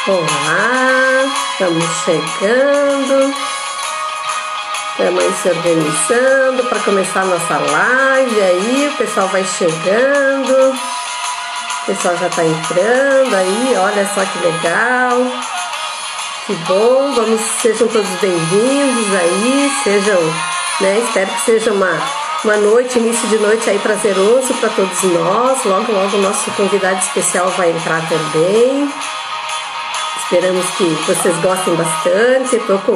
Olá, estamos chegando, estamos aí se organizando para começar a nossa live aí, o pessoal vai chegando, o pessoal já está entrando aí, olha só que legal, que bom, sejam todos bem-vindos aí, espero que seja uma noite, início de noite aí prazeroso para todos nós, logo o nosso convidado especial vai entrar também. Esperamos que vocês gostem bastante. Estou com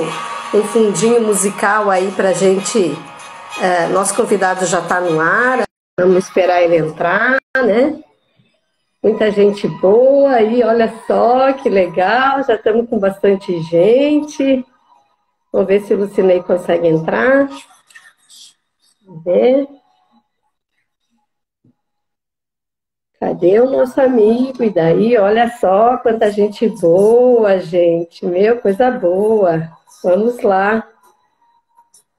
um fundinho musical aí pra gente. Nosso convidado já está no ar. Vamos esperar ele entrar, né? Muita gente boa aí, olha só que legal. Já estamos com bastante gente. Vamos ver se o Lucinei consegue entrar. Vamos ver. Cadê o nosso amigo? E daí, olha só quanta gente boa, gente. Meu, coisa boa. Vamos lá.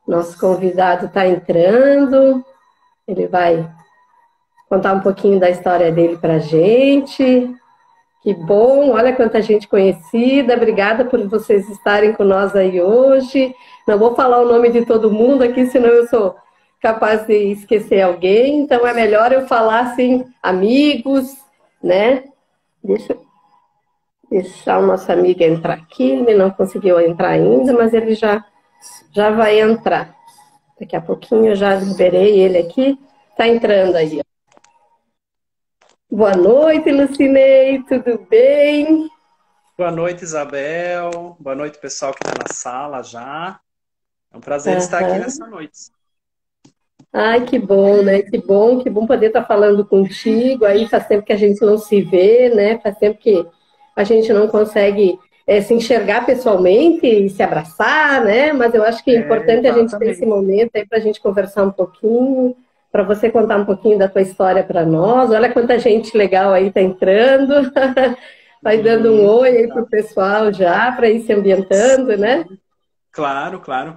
Nosso convidado está entrando. Ele vai contar um pouquinho da história dele para a gente. Que bom, olha quanta gente conhecida. Obrigada por vocês estarem com nós aí hoje. Não vou falar o nome de todo mundo aqui, senão eu sou capaz de esquecer alguém, então é melhor eu falar assim, amigos, né? Deixa eu deixar o nosso amigo entrar aqui, ele não conseguiu entrar ainda, mas ele já vai entrar. Daqui a pouquinho eu já liberei ele aqui, tá entrando aí. Boa noite, Lucinei, tudo bem? Boa noite, Isabel. Boa noite, pessoal que está na sala já. É um prazer estar aqui nessa noite. Ai, que bom, né? Que bom poder estar falando contigo. Aí faz tempo que a gente não se vê, né? Faz tempo que a gente não consegue se enxergar pessoalmente e se abraçar, né? Mas eu acho que é importante a gente ter esse momento aí para a gente conversar um pouquinho, para você contar um pouquinho da tua história para nós. Olha quanta gente legal aí tá entrando. Vai dando um oi aí pro pessoal já, para ir se ambientando, né? Claro, claro.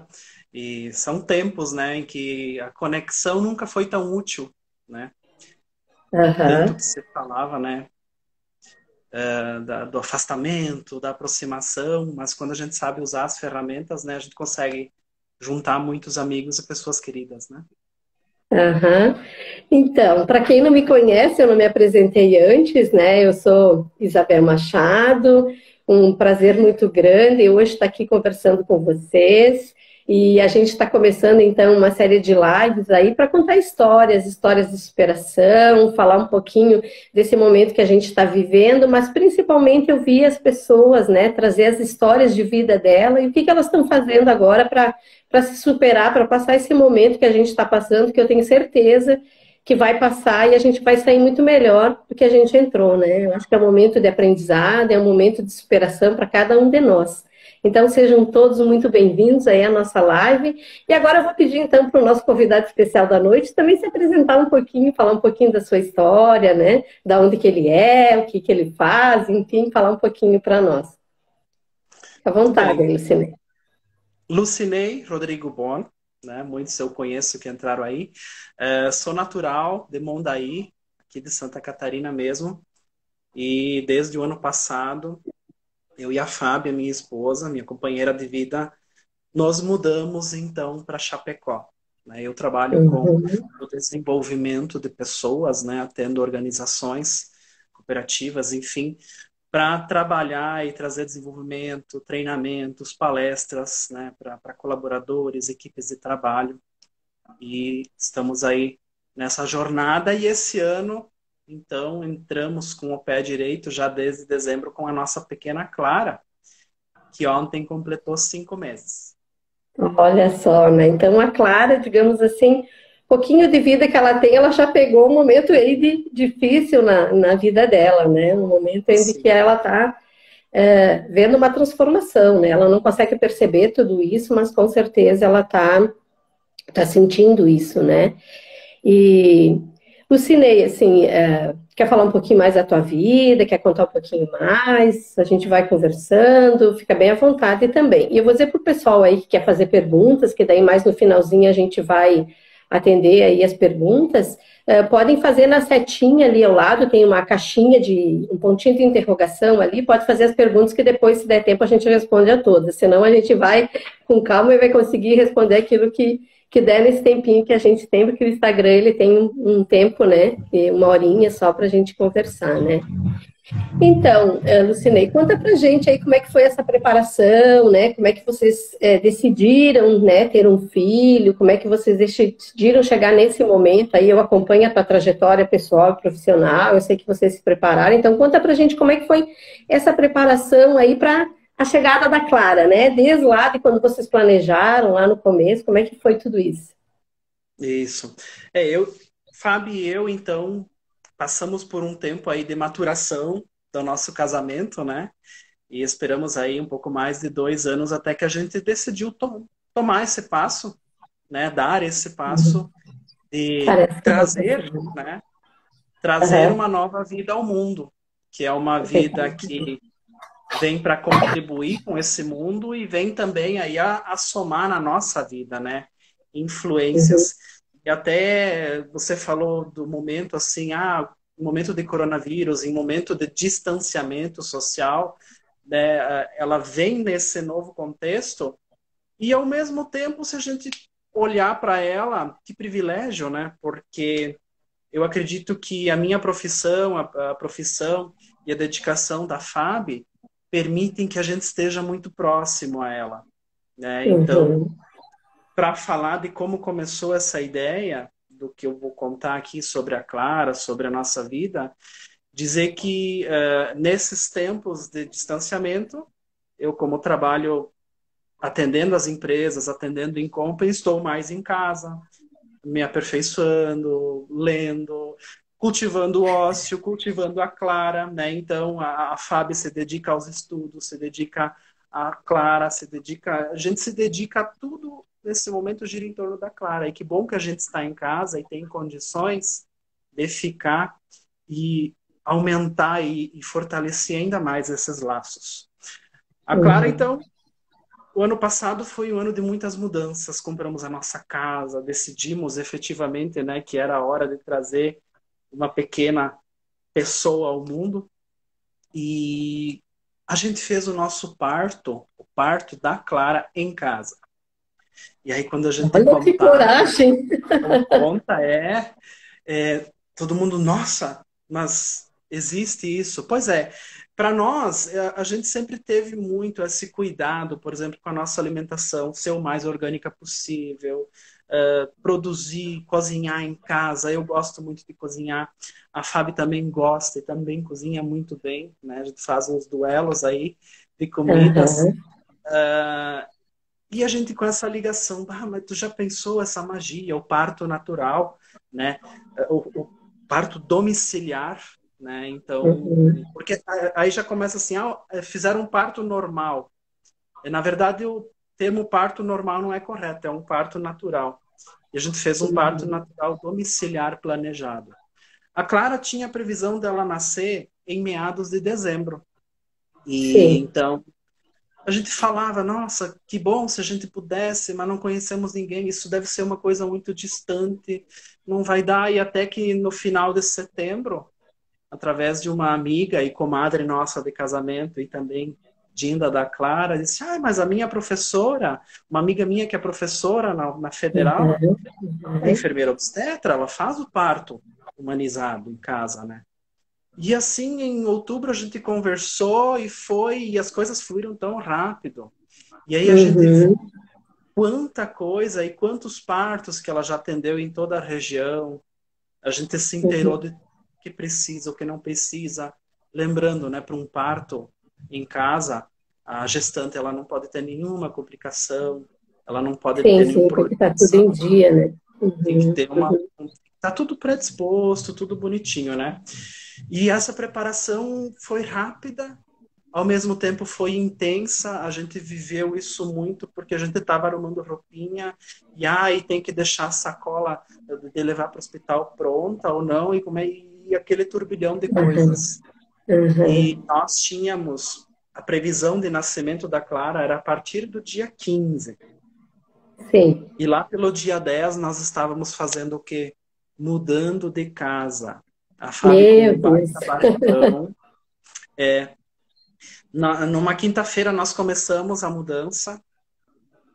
E são tempos, né, em que a conexão nunca foi tão útil, né? Tanto que se falava, né, do afastamento, da aproximação, mas quando a gente sabe usar as ferramentas, né, a gente consegue juntar muitos amigos e pessoas queridas, né? Então, para quem não me conhece, eu não me apresentei antes, né? Eu sou Isabel Machado, um prazer muito grande hoje estar aqui conversando com vocês. E a gente está começando, então, uma série de lives aí para contar histórias de superação, falar um pouquinho desse momento que a gente está vivendo, mas principalmente ouvir as pessoas, né? Trazer as histórias de vida dela e o que elas estão fazendo agora para se superar, para passar esse momento que a gente está passando, que eu tenho certeza que vai passar e a gente vai sair muito melhor do que a gente entrou, né? Eu acho que é um momento de aprendizado, é um momento de superação para cada um de nós. Então, sejam todos muito bem-vindos aí à nossa live. E agora eu vou pedir, então, para o nosso convidado especial da noite também se apresentar um pouquinho, falar um pouquinho da sua história, né? Da onde que ele é, o que ele faz, enfim, falar um pouquinho para nós. Fica à vontade, Lucinei. Lucinei Rodrigo Bon, né? Muitos eu conheço que entraram aí. Sou natural de Mondaí, aqui de Santa Catarina mesmo. E desde o ano passado, eu e a Fábia, minha esposa, minha companheira de vida, nós mudamos então para Chapecó. Né? Eu trabalho com o desenvolvimento de pessoas, né? Atendo organizações, cooperativas, enfim, para trabalhar e trazer desenvolvimento, treinamentos, palestras, né? Para colaboradores, equipes de trabalho. E estamos aí nessa jornada e esse ano, então, entramos com o pé direito já desde dezembro com a nossa pequena Clara, que ontem completou 5 meses. Olha só, né? Então a Clara, digamos assim, pouquinho de vida que ela tem, ela já pegou um momento aí difícil na vida dela, né? Um momento em que ela está vendo uma transformação, né? Ela não consegue perceber tudo isso, mas com certeza ela tá sentindo isso, né? E Lucinei, assim, quer falar um pouquinho mais da tua vida, quer contar um pouquinho mais, a gente vai conversando, fica bem à vontade também. E eu vou dizer para o pessoal aí que quer fazer perguntas, que daí mais no finalzinho a gente vai atender aí as perguntas, podem fazer na setinha ali ao lado, tem uma caixinha de um pontinho de interrogação ali, pode fazer as perguntas que depois, se der tempo, a gente responde a todas. Senão a gente vai com calma e vai conseguir responder aquilo que der nesse tempinho que a gente tem, porque o Instagram ele tem um tempo, né? Uma horinha só para a gente conversar, né? Então, Lucinei, conta pra gente aí como é que foi essa preparação, né? Como é que vocês decidiram, né, ter um filho? Como é que vocês decidiram chegar nesse momento? Aí eu acompanho a tua trajetória pessoal e profissional, eu sei que vocês se prepararam. Então, conta pra gente como é que foi essa preparação aí para a chegada da Clara, né? Desde lá de quando vocês planejaram, lá no começo, como é que foi tudo isso? Isso. Fábio e eu, então, passamos por um tempo aí de maturação do nosso casamento, né? E esperamos aí um pouco mais de 2 anos até que a gente decidiu tomar esse passo, né? Dar esse passo de Parece que trazer, você... né? Trazer Aham, uma nova vida ao mundo, que é uma vida perfeito. que vem para contribuir com esse mundo e vem também aí a somar na nossa vida, né? Uhum, Influências. E até você falou do momento assim, momento de coronavírus, em momento de distanciamento social, né? Ela vem nesse novo contexto e ao mesmo tempo, se a gente olhar para ela, que privilégio, né? Porque eu acredito que a minha profissão, a profissão e a dedicação da FAB permitem que a gente esteja muito próximo a ela, né? Então, uhum, para falar de como começou essa ideia, do que eu vou contar aqui sobre a Clara, sobre a nossa vida, dizer que nesses tempos de distanciamento, eu como trabalho atendendo as empresas, atendendo em compra, estou mais em casa, me aperfeiçoando, lendo, cultivando o ócio, cultivando a Clara, né? Então a Fábio se dedica aos estudos, se dedica a Clara, a gente se dedica a tudo nesse momento gira em torno da Clara. E que bom que a gente está em casa e tem condições de ficar e aumentar e fortalecer ainda mais esses laços. A Clara, uhum. então, o ano passado foi um ano de muitas mudanças. Compramos a nossa casa, decidimos efetivamente, né, que era a hora de trazer uma pequena pessoa ao mundo. E a gente fez o nosso parto, o parto da Clara em casa. E aí quando a gente Olha que contava, coragem! conta todo mundo, nossa, mas existe isso? Pois é, para nós, a gente sempre teve muito esse cuidado, por exemplo, com a nossa alimentação, ser o mais orgânica possível, produzir, cozinhar em casa. Eu gosto muito de cozinhar, a Fábio também gosta e também cozinha muito bem, né? A gente faz uns duelos aí de comidas. Aham, E a gente com essa ligação, mas tu já pensou essa magia, o parto natural, né? O parto domiciliar, né? Então, uhum, porque aí já começa assim, fizeram um parto normal. E, na verdade, o termo parto normal não é correto, é um parto natural. E a gente fez um parto uhum. natural domiciliar planejado. A Clara tinha a previsão dela nascer em meados de dezembro. E Sim. então a gente falava, nossa, que bom se a gente pudesse, mas não conhecemos ninguém, isso deve ser uma coisa muito distante, não vai dar. E até que no final de setembro, através de uma amiga e comadre nossa de casamento e também Dinda da Clara, disse, mas a minha professora, uma amiga minha que é professora na Federal, Uhum, é uhum. enfermeira obstetra, ela faz o parto humanizado em casa, né? E assim, em outubro a gente conversou e foi, e as coisas fluíram tão rápido. E aí a gente viu Uhum, quanta coisa e quantos partos que ela já atendeu em toda a região. A gente se inteirou uhum. de o que precisa, o que não precisa. Lembrando, né, para um parto em casa, a gestante ela não pode ter nenhuma complicação, ela não pode ter Sim, nenhum sim, tem que problema estar de tudo em saúde. dia, né? Tem que Uhum, ter uma. uhum, Tá tudo predisposto, tudo bonitinho, né? E essa preparação foi rápida, ao mesmo tempo foi intensa, a gente viveu isso muito porque a gente estava arrumando roupinha e aí tem que deixar a sacola de levar para o hospital pronta ou não e aquele turbilhão de uhum, coisas. uhum. E nós tínhamos a previsão de nascimento da Clara era a partir do dia 15. Sim. E lá pelo dia 10 nós estávamos fazendo o quê? Mudando de casa. A Fábio com Meu um Deus. baita barrigão. É, numa quinta-feira nós começamos a mudança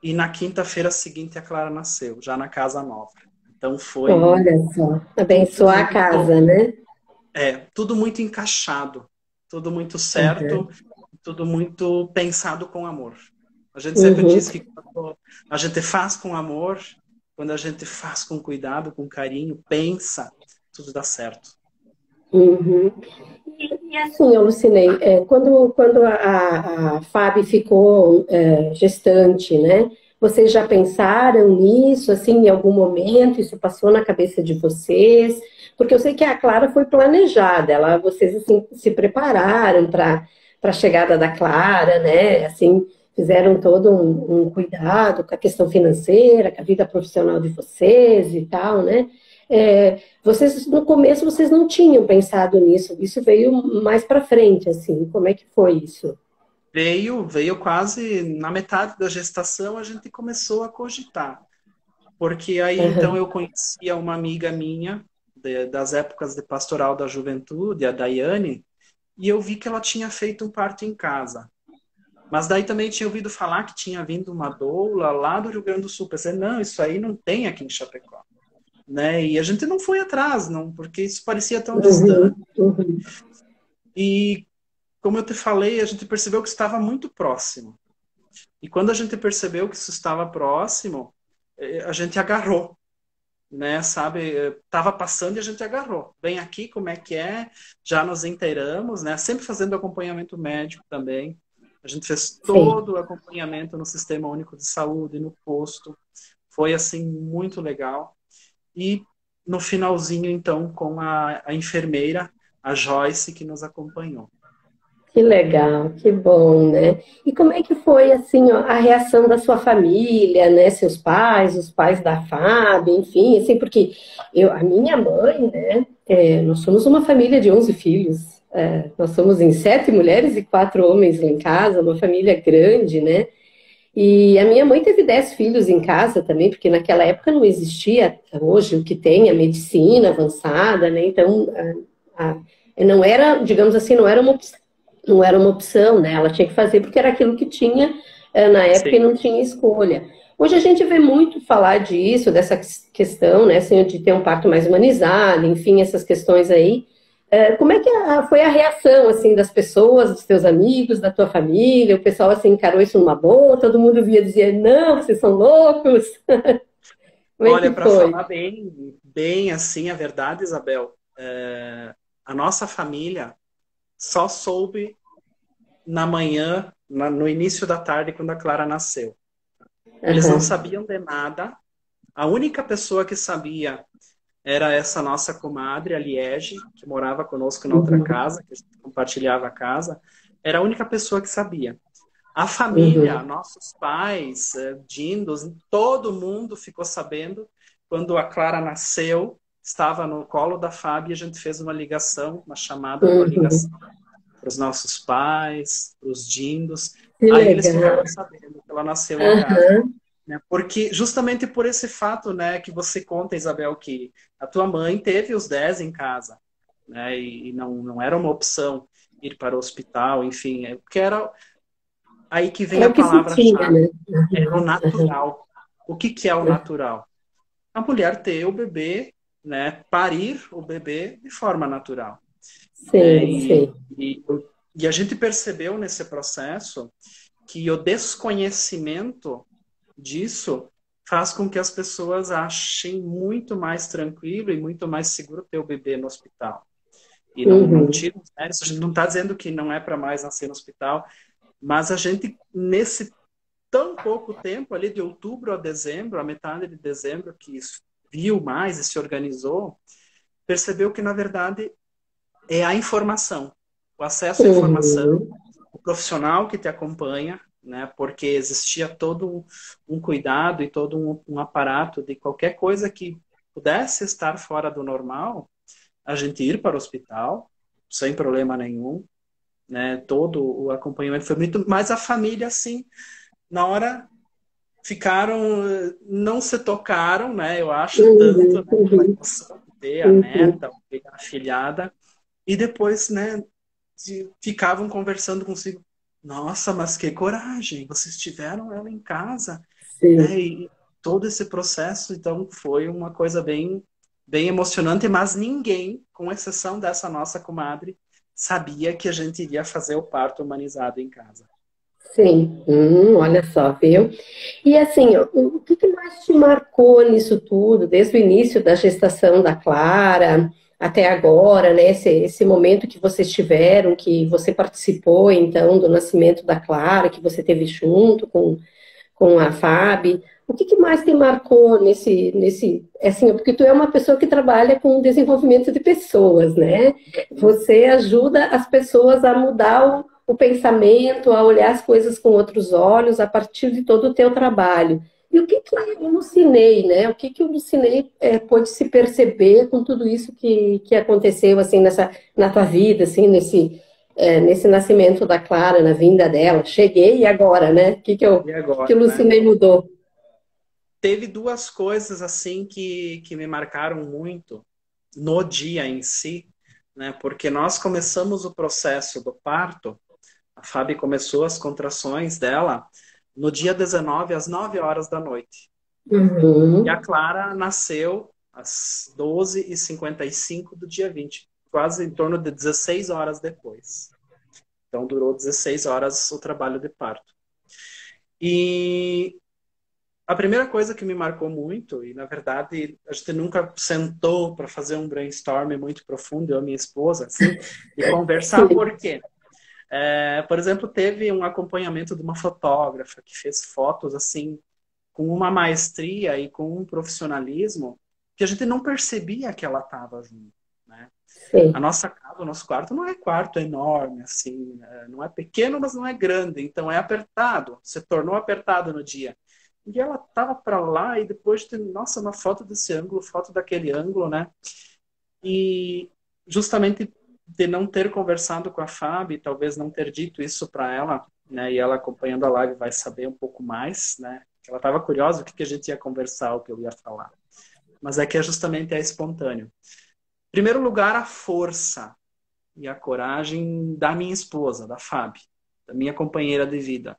e na quinta-feira seguinte a Clara nasceu, já na casa nova. Então foi Olha só, tudo abençoar a muito, casa, né? tudo muito encaixado, tudo muito certo, Uhum. tudo muito pensado com amor. A gente sempre Uhum. diz que quando a gente faz com amor, quando a gente faz com cuidado, com carinho, pensa, tudo dá certo. Uhum. E assim, eu alucinei, quando a Fábio ficou gestante, né? Vocês já pensaram nisso, assim, em algum momento? Isso passou na cabeça de vocês? Porque eu sei que a Clara foi planejada, vocês assim, se prepararam para a chegada da Clara, né? Assim, fizeram todo um cuidado com a questão financeira, com a vida profissional de vocês e tal, né? Vocês, no começo, vocês não tinham pensado nisso, isso veio mais para frente, assim, como é que foi isso? Veio quase na metade da gestação, a gente começou a cogitar. Porque aí então Aham. eu conhecia uma amiga minha, das épocas de pastoral da juventude, a Daiane, e eu vi que ela tinha feito um parto em casa. Mas daí também tinha ouvido falar que tinha vindo uma doula lá do Rio Grande do Sul. Pensei, não, isso aí não tem aqui em Chapecó. Né? E a gente não foi atrás, não, porque isso parecia tão Uhum, distante. uhum. E, como eu te falei, a gente percebeu que estava muito próximo. E quando a gente percebeu que isso estava próximo, a gente agarrou, né? Sabe? Tava passando e a gente agarrou. Vem aqui, como é que é? Já nos inteiramos, né? Sempre fazendo acompanhamento médico também. A gente fez Sim. todo o acompanhamento no Sistema Único de Saúde, no posto. Foi, assim, muito legal. E no finalzinho, então, com a enfermeira, a Joyce, que nos acompanhou. Que legal, que bom, né? E como é que foi, assim, ó, a reação da sua família, né? Seus pais, os pais da Fábio, enfim, assim, porque a minha mãe, né? Nós somos uma família de 11 filhos. Nós somos em 7 mulheres e 4 homens lá em casa, uma família grande, né? E a minha mãe teve 10 filhos em casa também, porque naquela época não existia hoje o que tem, a medicina avançada, né? Então, não era, digamos assim, não era uma opção, né? Ela tinha que fazer porque era aquilo que tinha na época e Sim. não tinha escolha. Hoje a gente vê muito falar disso, dessa questão, né, assim, de ter um parto mais humanizado, enfim, essas questões aí. Como é que foi a reação, assim, das pessoas, dos teus amigos, da tua família? O pessoal, assim, encarou isso numa boa? Todo mundo via dizer, não, vocês são loucos? Como é que Olha, para foi? falar bem assim a verdade, Isabel, a nossa família só soube na manhã, no início da tarde, quando a Clara nasceu. Eles não Aham. sabiam de nada. A única pessoa que sabia era essa nossa comadre, a Liege, que morava conosco na outra Uhum. casa, que a gente compartilhava a casa. Era a única pessoa que sabia. A família, Uhum. nossos pais, dindos, todo mundo ficou sabendo quando a Clara nasceu, estava no colo da Fábio e a gente fez uma ligação, uma chamada, uma Uhum. ligação para os nossos pais, para os dindos. Que Aí eles legal. ficaram sabendo que ela nasceu em casa. Aham. Né? Porque justamente por esse fato, né, que você conta, Isabel, que a tua mãe teve os 10 em casa, né, e não era uma opção ir para o hospital, enfim, porque era aí que vem É a o que se tinha, palavra-chave, né? era o Aham. Aham. natural. O que que é o natural? A mulher ter o bebê, né, parir o bebê de forma natural, né, Sim, sim. e, e a gente percebeu nesse processo que o desconhecimento disso faz com que as pessoas achem muito mais tranquilo e muito mais seguro ter o bebê no hospital. E não Uhum. tira os méritos, a gente não está dizendo que não é para mais nascer no hospital, mas a gente, nesse tão pouco tempo, ali de outubro a dezembro, a metade de dezembro, que viu mais e se organizou, percebeu que, na verdade, é a informação, o acesso à informação, Uhum. o profissional que te acompanha, né? Porque existia todo um cuidado e todo um aparato de qualquer coisa que pudesse estar fora do normal, a gente ir para o hospital sem problema nenhum, né? Todo o acompanhamento foi muito, mas a família, assim, na hora ficaram, não se tocaram, né? Eu acho tanto, Uhum, né? Pela uhum, emoção de ter a uhum. neta, a filhada, e depois, né? Ficavam conversando consigo. Nossa, mas que coragem! Vocês tiveram ela em casa, né? Sim. E todo esse processo, então, foi uma coisa bem emocionante, mas ninguém, com exceção dessa nossa comadre, sabia que a gente iria fazer o parto humanizado em casa. Sim, olha só, viu? E assim, ó, o que que mais te marcou nisso tudo, desde o início da gestação da Clara até agora, né? Esse momento que vocês tiveram, que você participou, então, do nascimento da Clara, que você teve junto com a Fábio. O que que mais te marcou assim, porque tu é uma pessoa que trabalha com desenvolvimento de pessoas, né? Você ajuda as pessoas a mudar o pensamento, a olhar as coisas com outros olhos a partir de todo o teu trabalho. E o que que o Lucinei, né? O que que o Lucinei pôde se perceber com tudo isso que aconteceu, assim, na tua vida, assim, nesse nascimento da Clara, na vinda dela? Cheguei e agora, né? E Que o agora, né? Lucinei mudou? Teve duas coisas assim que me marcaram muito no dia em si, né? Porque nós começamos o processo do parto, a Fábio começou as contrações dela no dia 19, às 9 horas da noite. E a Uhum. Clara nasceu às 12h55 do dia 20, quase em torno de 16 horas depois. Então durou 16 horas o trabalho de parto. E a primeira coisa que me marcou muito, e na verdade a gente nunca sentou para fazer um brainstorm muito profundo, eu e minha esposa, assim, e conversar Sim. por quê? Por exemplo, teve um acompanhamento de uma fotógrafa que fez fotos assim, com uma maestria e com um profissionalismo que a gente não percebia que ela estava junto, né? A Sim. nossa casa, o nosso quarto não é quarto enorme, assim, não é pequeno, mas não é grande, então é apertado, se tornou apertado no dia. E ela tava para lá e depois de, nossa, uma foto desse ângulo, foto daquele ângulo, né? E justamente de não ter conversado com a Fábio, talvez não ter dito isso para ela, né? E ela acompanhando a live vai saber um pouco mais, né? Ela estava curiosa o que a gente ia conversar, o que eu ia falar. Mas é que é justamente espontâneo. Em primeiro lugar, a força e a coragem da minha esposa, da Fábio, da minha companheira de vida.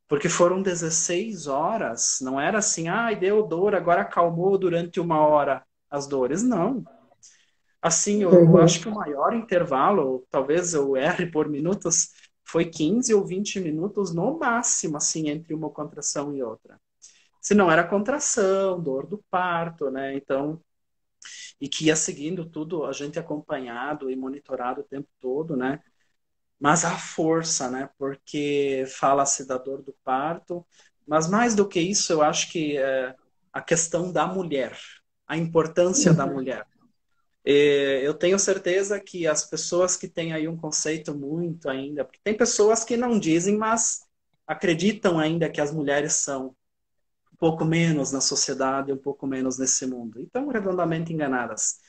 Porque foram 16 horas, não era assim, ai, deu dor, agora acalmou durante 1 hora as dores. Não. Assim, eu acho Uhum. que o maior intervalo, talvez eu erre por minutos, foi 15 ou 20 minutos no máximo, assim, entre uma contração e outra. Se não era contração, dor do parto, né? Então, e que ia seguindo tudo, a gente acompanhado e monitorado o tempo todo, né? Mas a força, né? Porque fala-se da dor do parto, mas mais do que isso, eu acho que a questão da mulher, a importância da mulher. Eu tenho certeza que as pessoas que têm aí um conceito muito ainda, porque tem pessoas que não dizem, mas acreditam ainda que as mulheres são um pouco menos na sociedade, um pouco menos nesse mundo. E estão redondamente enganadas.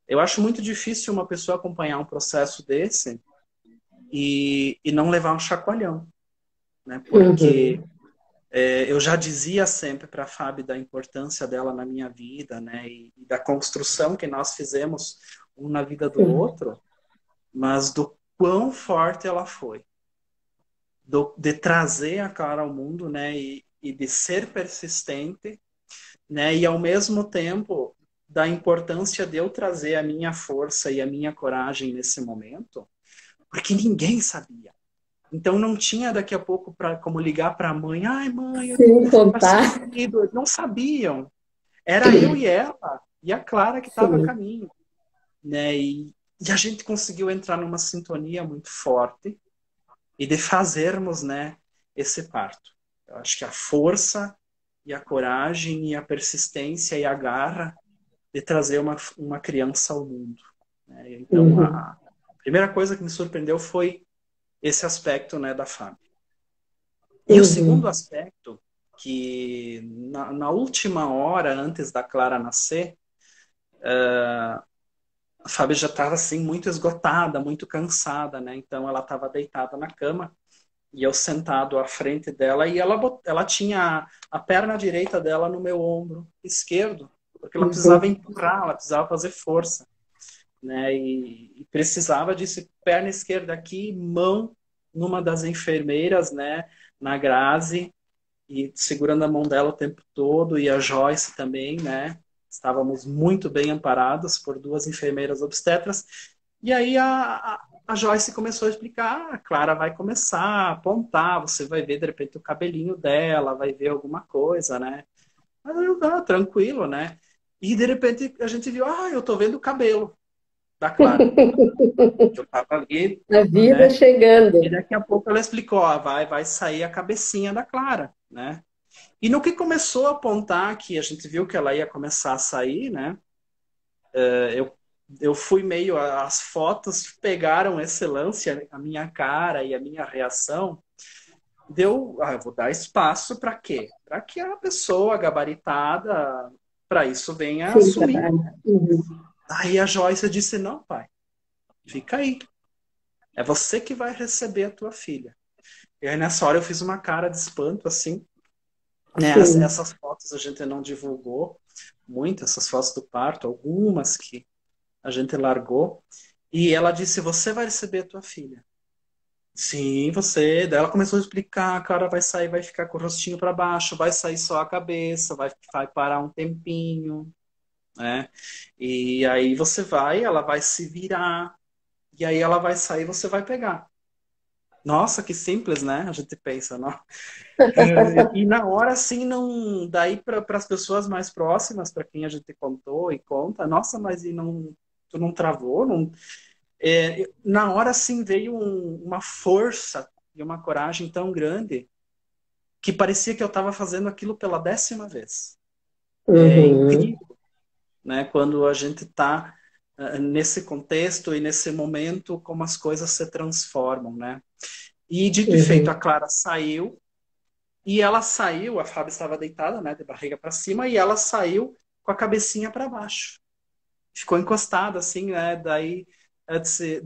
Eu acho muito difícil uma pessoa acompanhar um processo desse e não levar um chacoalhão, né? Porque Uhum. eu já dizia sempre para a Fábio da importância dela na minha vida, né? E da construção que nós fizemos um na vida do Sim. outro, mas do quão forte ela foi, de trazer a Clara ao mundo, né? E de ser persistente, né? E ao mesmo tempo da importância de eu trazer a minha força e a minha coragem nesse momento, porque ninguém sabia. Então não tinha daqui a pouco como ligar para a mãe, ai mãe, eu Sem passei contar. ferido. Não sabiam. Era eu e ela e a Clara que estava a Sim. caminho, né? E a gente conseguiu entrar numa sintonia muito forte e de fazermos, né, esse parto. Eu acho que a força e a coragem e a persistência e a garra de trazer uma criança ao mundo, né? Então Uhum. a primeira coisa que me surpreendeu foi esse aspecto, né, da Fábio. E o segundo Uhum. aspecto, que na última hora antes da Clara nascer, a Fábio já estava assim muito esgotada, muito cansada, né? Então ela estava deitada na cama E eu sentado à frente dela e ela tinha a perna direita dela no meu ombro esquerdo, porque ela precisava Uhum. empurrar, ela precisava fazer força, né? E precisava disso, perna esquerda aqui, mão numa das enfermeiras, né? Na Grazi, e segurando a mão dela o tempo todo, e a Joyce também, né? Estávamos muito bem amparados por duas enfermeiras obstetras. E aí a Joyce começou a explicar, a Clara vai começar a apontar, você vai ver de repente o cabelinho dela, vai ver alguma coisa, né? Mas eu, tranquilo, né? E de repente a gente viu, eu tô vendo o cabelo da Clara. Eu tava ali, A vida né? E chegando. daqui a pouco ela explicou, vai sair a cabecinha da Clara, né? E no que começou a apontar, que a gente viu que ela ia começar a sair, né? Eu, eu fui meio. As fotos pegaram excelência, a minha cara e a minha reação. Deu. Eu vou dar espaço para quê? Para que a pessoa gabaritada, para isso, venha Sim, assumir. trabalho. Uhum. Aí a Joyce disse: não, pai, fica aí. É você que vai receber a tua filha. E aí nessa hora eu fiz uma cara de espanto, assim. Né? Sim. Essas fotos a gente não divulgou muito, essas fotos do parto, algumas que a gente largou. E ela disse: você vai receber a tua filha. Sim, você. Daí ela começou a explicar: a cara vai sair, vai ficar com o rostinho para baixo, vai sair só a cabeça, vai parar um tempinho, né? E aí você vai, ela vai se virar, e aí ela vai sair, você vai pegar. Nossa, que simples, né? A gente pensa, não? E na hora, assim, não. Daí para as pessoas mais próximas, para quem a gente contou e conta, nossa, mas e não. Tu não travou? Não, na hora, assim, veio uma força e uma coragem tão grande que parecia que eu estava fazendo aquilo pela 10ª vez. É Uhum. incrível, né? Quando a gente está nesse contexto e nesse momento, como as coisas se transformam, né? E dito e feito, a Uhum. Clara saiu e ela saiu, a Fábio estava deitada, né, de barriga para cima, e ela saiu com a cabecinha para baixo. Ficou encostada assim, né? Daí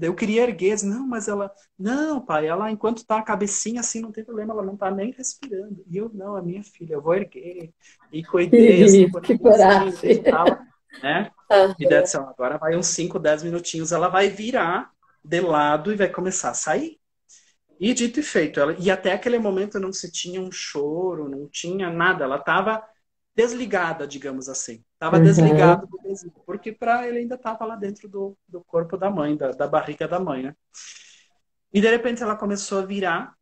eu queria erguer, disse, não, mas ela, não, pai, ela enquanto tá a cabecinha assim não tem problema, ela não tá nem respirando. E eu, não, a minha filha, eu vou erguer. E cuidei assim por Que minutinhos, coragem. estava, né? E daí Aham. disse, agora vai uns 5, 10 minutinhos, ela vai virar de lado e vai começar a sair. E dito e feito, e até aquele momento não se tinha um choro, não tinha nada, ela estava desligada, digamos assim. Estava Aham. desligado do bezinho, porque para ele ainda estava lá dentro do corpo da mãe, da barriga da mãe, né? E de repente ela começou a virar,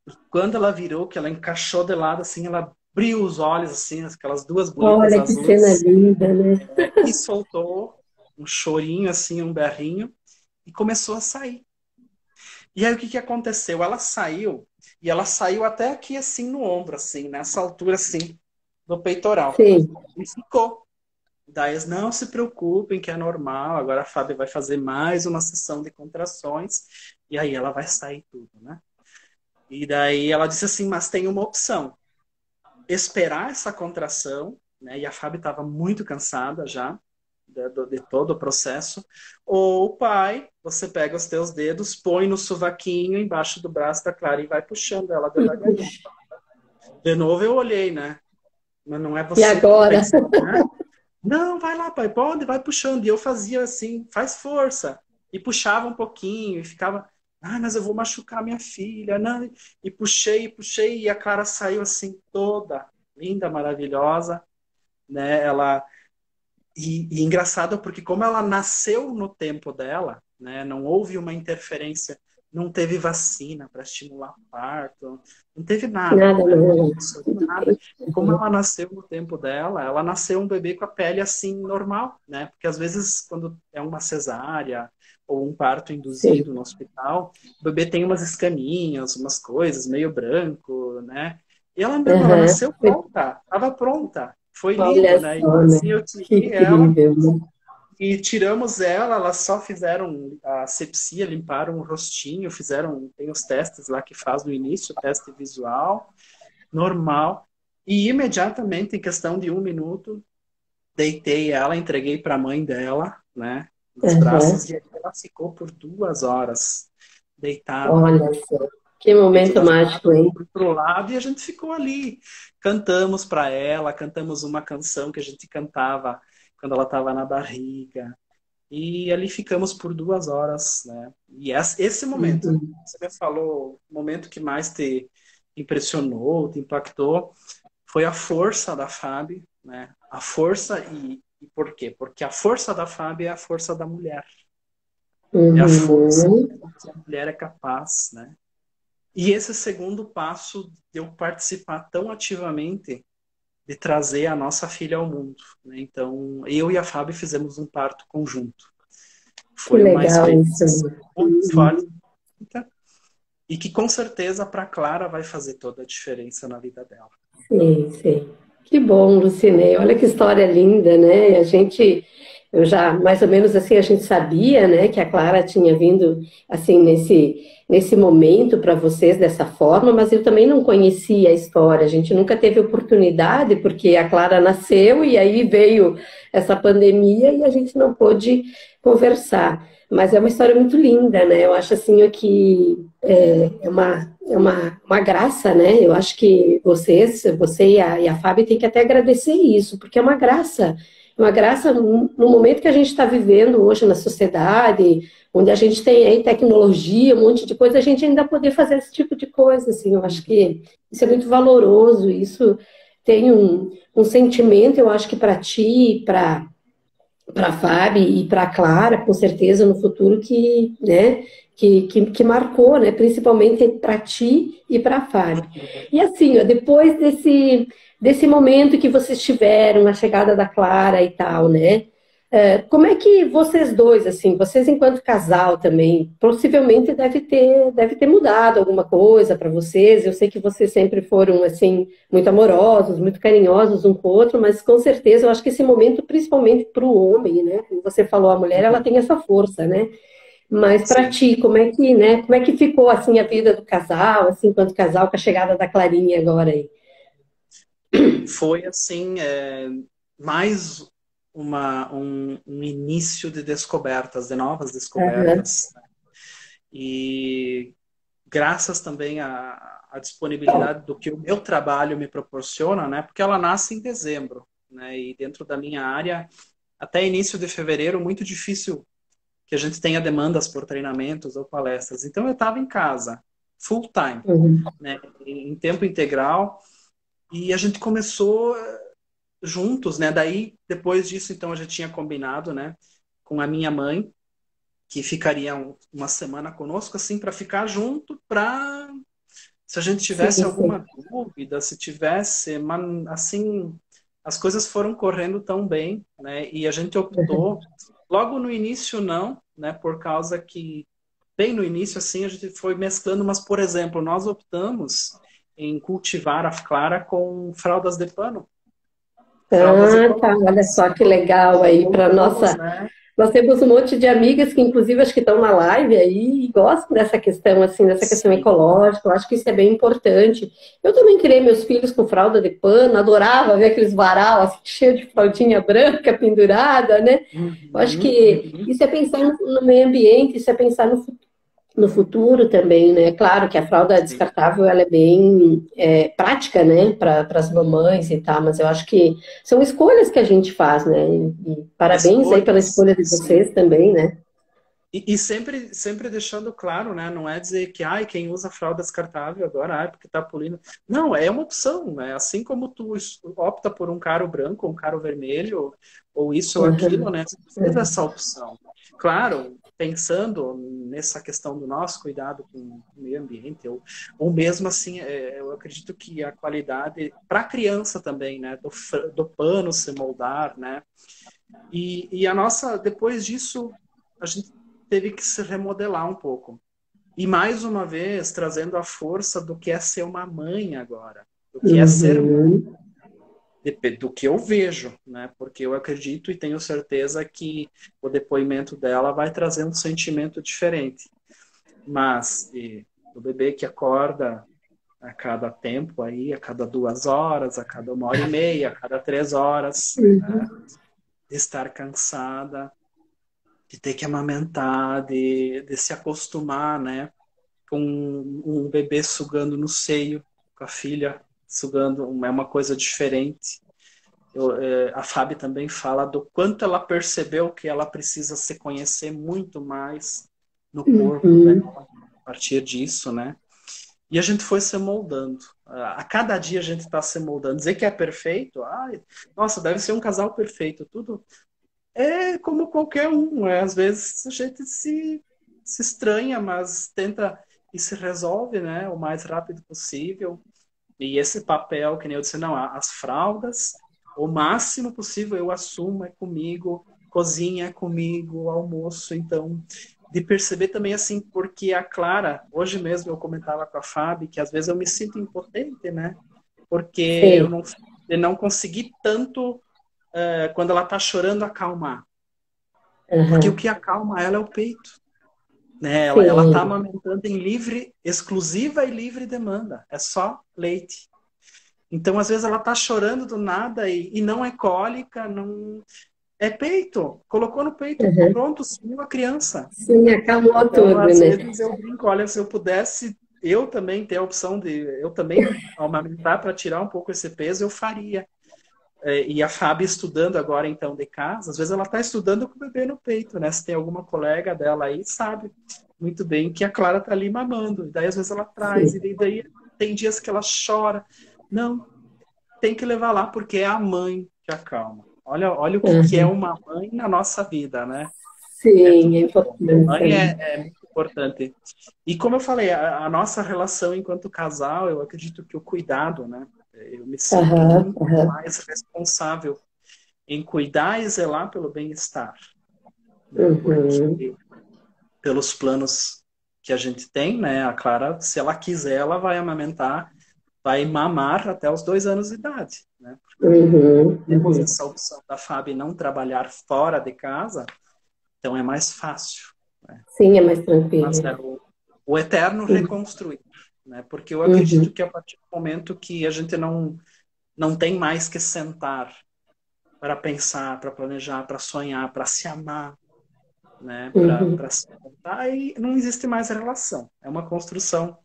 e quando ela virou, que ela encaixou de lado, assim, ela abriu os olhos, assim, aquelas duas bolitas Olha que cena azuis, linda, né? e soltou um chorinho, assim, um berrinho, e começou a sair. E aí o que que aconteceu? Ela saiu, e ela saiu até aqui, assim, no ombro, assim, nessa altura, assim, do peitoral. Sim. E ficou. Daí eles, não se preocupem, que é normal, agora a Fábio vai fazer mais uma sessão de contrações, e aí ela vai sair tudo, né? E daí ela disse assim, mas tem uma opção, esperar essa contração, né? E a Fábio estava muito cansada já, de todo o processo, ou pai, você pega os teus dedos, põe no sovaquinho embaixo do braço da Clara e vai puxando ela devagarinho. De novo eu olhei, né? Mas não é E você que agora? pensa, né? Não, vai lá, pai, pode, vai puxando. E eu fazia assim, faz força. E puxava um pouquinho e ficava, mas eu vou machucar minha filha. Não. E puxei, e a cara saiu assim toda linda, maravilhosa, né? E engraçado porque como ela nasceu no tempo dela, né, não houve uma interferência, não teve vacina para estimular parto, não teve nada, Nada, né, não teve não. absolutamente nada. E como ela nasceu no tempo dela, ela nasceu um bebê com a pele assim normal, né? Porque às vezes quando é uma cesárea ou um parto Sim. induzido no hospital, o bebê tem umas escaminhas, umas coisas meio branco, né? E ela não, ela Aham. nasceu pronta, estava pronta. Foi lindo, Olha né? só, Então, né? assim, eu Que tirei ela incrível, né? e tiramos ela, elas só fizeram a asepsia, limparam o rostinho, fizeram, tem os testes lá que faz no início, teste visual, normal. E imediatamente, em questão de 1 minuto, deitei ela, entreguei para a mãe dela, né? Nos Aham. braços, e ela ficou por 2 horas deitada, Olha só. Que dentro momento da mágico, hein? foi pro lado e a gente ficou ali. Cantamos para ela, cantamos uma canção que a gente cantava quando ela estava na barriga. E ali ficamos por 2 horas, né? E esse momento, Uhum. você me falou, o momento que mais te impressionou, te impactou, foi a força da Fábio, né? A força e por quê? Porque a força da Fábio é a força da mulher. É a força Uhum. que a mulher é capaz, né? E esse segundo passo de eu participar tão ativamente de trazer a nossa filha ao mundo, né? Então, eu e a Fábio fizemos um parto conjunto. Que Foi uma legal isso. experiência assim, muito forte e que com certeza para Clara vai fazer toda a diferença na vida dela. Sim, sim. Que bom, Lucinei. Olha que história linda, né? Eu já, mais ou menos assim, a gente sabia, né, que a Clara tinha vindo, assim, nesse momento para vocês dessa forma, mas eu também não conhecia a história. A gente nunca teve oportunidade, porque a Clara nasceu e aí veio essa pandemia e a gente não pôde conversar. Mas é uma história muito linda, né? Eu acho assim que uma graça, né? Eu acho que você e a Fábio tem que até agradecer isso, porque é uma graça no momento que a gente está vivendo hoje na sociedade, onde a gente tem aí tecnologia, um monte de coisa, a gente ainda poder fazer esse tipo de coisa, assim, eu acho que isso é muito valoroso, isso tem um sentimento, eu acho que para ti, para a Fábio e para a Clara, com certeza, no futuro, que marcou, né? Principalmente para ti e para a Fábio. E assim, ó, depois desse momento que vocês tiveram, a chegada da Clara e tal, né? Como é que vocês dois, assim, vocês enquanto casal também, possivelmente deve ter mudado alguma coisa para vocês. Eu sei que vocês sempre foram, assim, muito amorosos, muito carinhosos um com o outro, mas com certeza eu acho que esse momento, principalmente para o homem, né? Como você falou, a mulher, ela tem essa força, né? Mas para Sim, ti, como é que ficou, assim, a vida do casal, assim, enquanto casal, com a chegada da Clarinha agora aí? foi assim, mais um início de descobertas, de novas Aham, descobertas. E graças também à disponibilidade do que o meu trabalho me proporciona, né? Porque ela nasce em dezembro, né? E dentro da minha área, até início de fevereiro, muito difícil que a gente tenha demandas por treinamentos ou palestras. Então eu estava em casa, full time, uhum, né? Em tempo integral, e a gente começou juntos, né? Daí, depois disso, então, a gente tinha combinado, né? Com a minha mãe, que ficaria uma semana conosco, assim, para ficar junto, para se a gente sim, tivesse sim. alguma dúvida, se tivesse, assim, as coisas foram correndo tão bem, né? E a gente optou, logo no início não, né? Por causa que, bem no início, assim, a gente foi mesclando, mas, por exemplo, nós optamos em cultivar a Clara com fraldas de pano, fraldas Ah, tá, olha ecológicas. só que legal aí para Voltamos, nossa. né? Nós temos um monte de amigas que, inclusive, acho que estão na live aí e gostam dessa questão, assim, dessa questão Sim, ecológica. Eu acho que isso é bem importante. Eu também criei meus filhos com fralda de pano, adorava ver aqueles varal assim, cheio de fraldinha branca pendurada, né? Eu acho uhum, que uhum. isso é pensar no meio ambiente, isso é pensar no futuro também, né? Claro que a fralda Sim, descartável ela é bem prática, né, para as mamães e tal, mas eu acho que são escolhas que a gente faz, né? E parabéns aí pela escolhas, escolha de sim. vocês também, né? E sempre deixando claro, né? Não é dizer que ai, quem usa fralda descartável agora, ai, porque tá poluindo. Não, é uma opção, né? Assim como tu opta por um caro branco, um caro vermelho, ou isso ou aquilo, Uhum, né? Tu teve essa opção. Claro, pensando nessa questão do nosso cuidado com o meio ambiente, ou mesmo assim, eu acredito que a qualidade para a criança também, né? Do pano se moldar, né? E a nossa, depois disso, a gente teve que se remodelar um pouco. E mais uma vez, trazendo a força do que é ser uma mãe agora, do que é ser mãe, uhum, do que eu vejo, né? Porque eu acredito e tenho certeza que o depoimento dela vai trazer um sentimento diferente. Mas o bebê que acorda a cada tempo aí, a cada 2 horas, a cada 1 hora e meia, a cada 3 horas, né? uhum. De estar cansada, de ter que amamentar, de se acostumar, né? com um bebê sugando no seio, com a filha sugando, é uma coisa diferente. A Fábio também fala do quanto ela percebeu que ela precisa se conhecer muito mais no corpo Uhum. dela, a partir disso, né? E a gente foi se moldando. A cada dia a gente está se moldando. Dizer que é perfeito, ai, nossa, deve ser um casal perfeito. Tudo é como qualquer um. Às vezes a gente se estranha, mas tenta e se resolve, né, o mais rápido possível. E esse papel, que nem eu disse, não, as fraldas, o máximo possível eu assumo, é comigo, cozinha é comigo, almoço, então, de perceber também assim, porque a Clara, hoje mesmo eu comentava com a Fábio, que às vezes eu me sinto impotente, né? Porque Sei. eu não consegui tanto, quando ela tá chorando, acalmar. Porque o Aham. que acalma ela é o peito. Né? Ela tá Sim. amamentando em livre, exclusiva e livre demanda. É só leite. Então, às vezes, ela tá chorando do nada e não é cólica, não é peito. Colocou no peito, Aham. pronto, sumiu a criança. Sim, acalmou Então, tudo, às né? vezes, eu brinco, olha, se eu pudesse, eu também ter a opção de, eu também amamentar para tirar um pouco esse peso, eu faria. E a Fábio estudando agora, então, de casa, às vezes ela está estudando com o bebê no peito, né? Se tem alguma colega dela aí, sabe muito bem que a Clara tá ali mamando. E daí, às vezes, ela traz, Sim. e daí tem dias que ela chora. Não, tem que levar lá, porque é a mãe que acalma. Olha o que é Aham. uma mãe na nossa vida, né? É Sim, tudo é de bom. importante, Mãe né? é muito importante. E como eu falei, a nossa relação enquanto casal, eu acredito que o cuidado, né? Eu me sinto Aham, muito aham. mais responsável em cuidar e zelar pelo bem-estar, né? Uhum. Porque pelos planos que a gente tem, né? A Clara, se ela quiser, ela vai amamentar, vai mamar até os 2 anos de idade, né? Porque Uhum. temos Uhum. essa opção da Fábio não trabalhar fora de casa, então é mais fácil, né? Sim, é mais tranquilo, Mas é né? o eterno Sim. reconstruir, né? Porque eu acredito Uhum. que a partir do momento que a gente não tem mais que sentar para pensar, para planejar, para sonhar, para se amar, né? Uhum. Para se contar, e não existe mais relação. É uma construção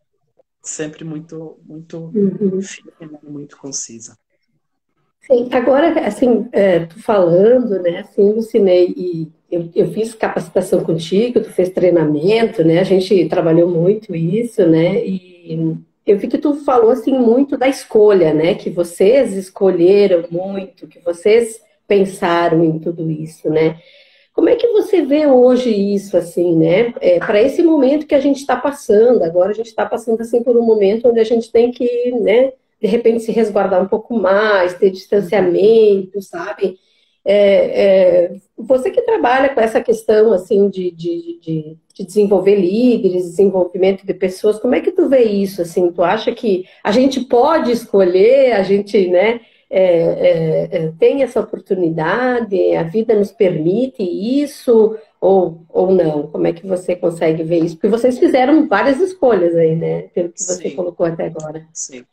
sempre muito Uhum. fina, muito concisa. Sim, agora, assim, tu falando, né, assim, Lucinei, e eu fiz capacitação contigo, tu fez treinamento, né, a gente trabalhou muito isso, né, e eu vi que tu falou, assim, muito da escolha, né, que vocês escolheram muito, que vocês pensaram em tudo isso, né. Como é que você vê hoje isso, assim, né, para esse momento que a gente está passando, agora a gente está passando, assim, por um momento onde a gente tem que, né, de repente se resguardar um pouco mais, ter Uhum. distanciamento, sabe? Você que trabalha com essa questão assim de desenvolver líderes, desenvolvimento de pessoas, como é que tu vê isso? Assim, tu acha que a gente pode escolher, a gente, né, tem essa oportunidade, a vida nos permite isso ou não? Como é que você consegue ver isso? Porque vocês fizeram várias escolhas aí, né? Pelo que você Sim, colocou até agora. sim.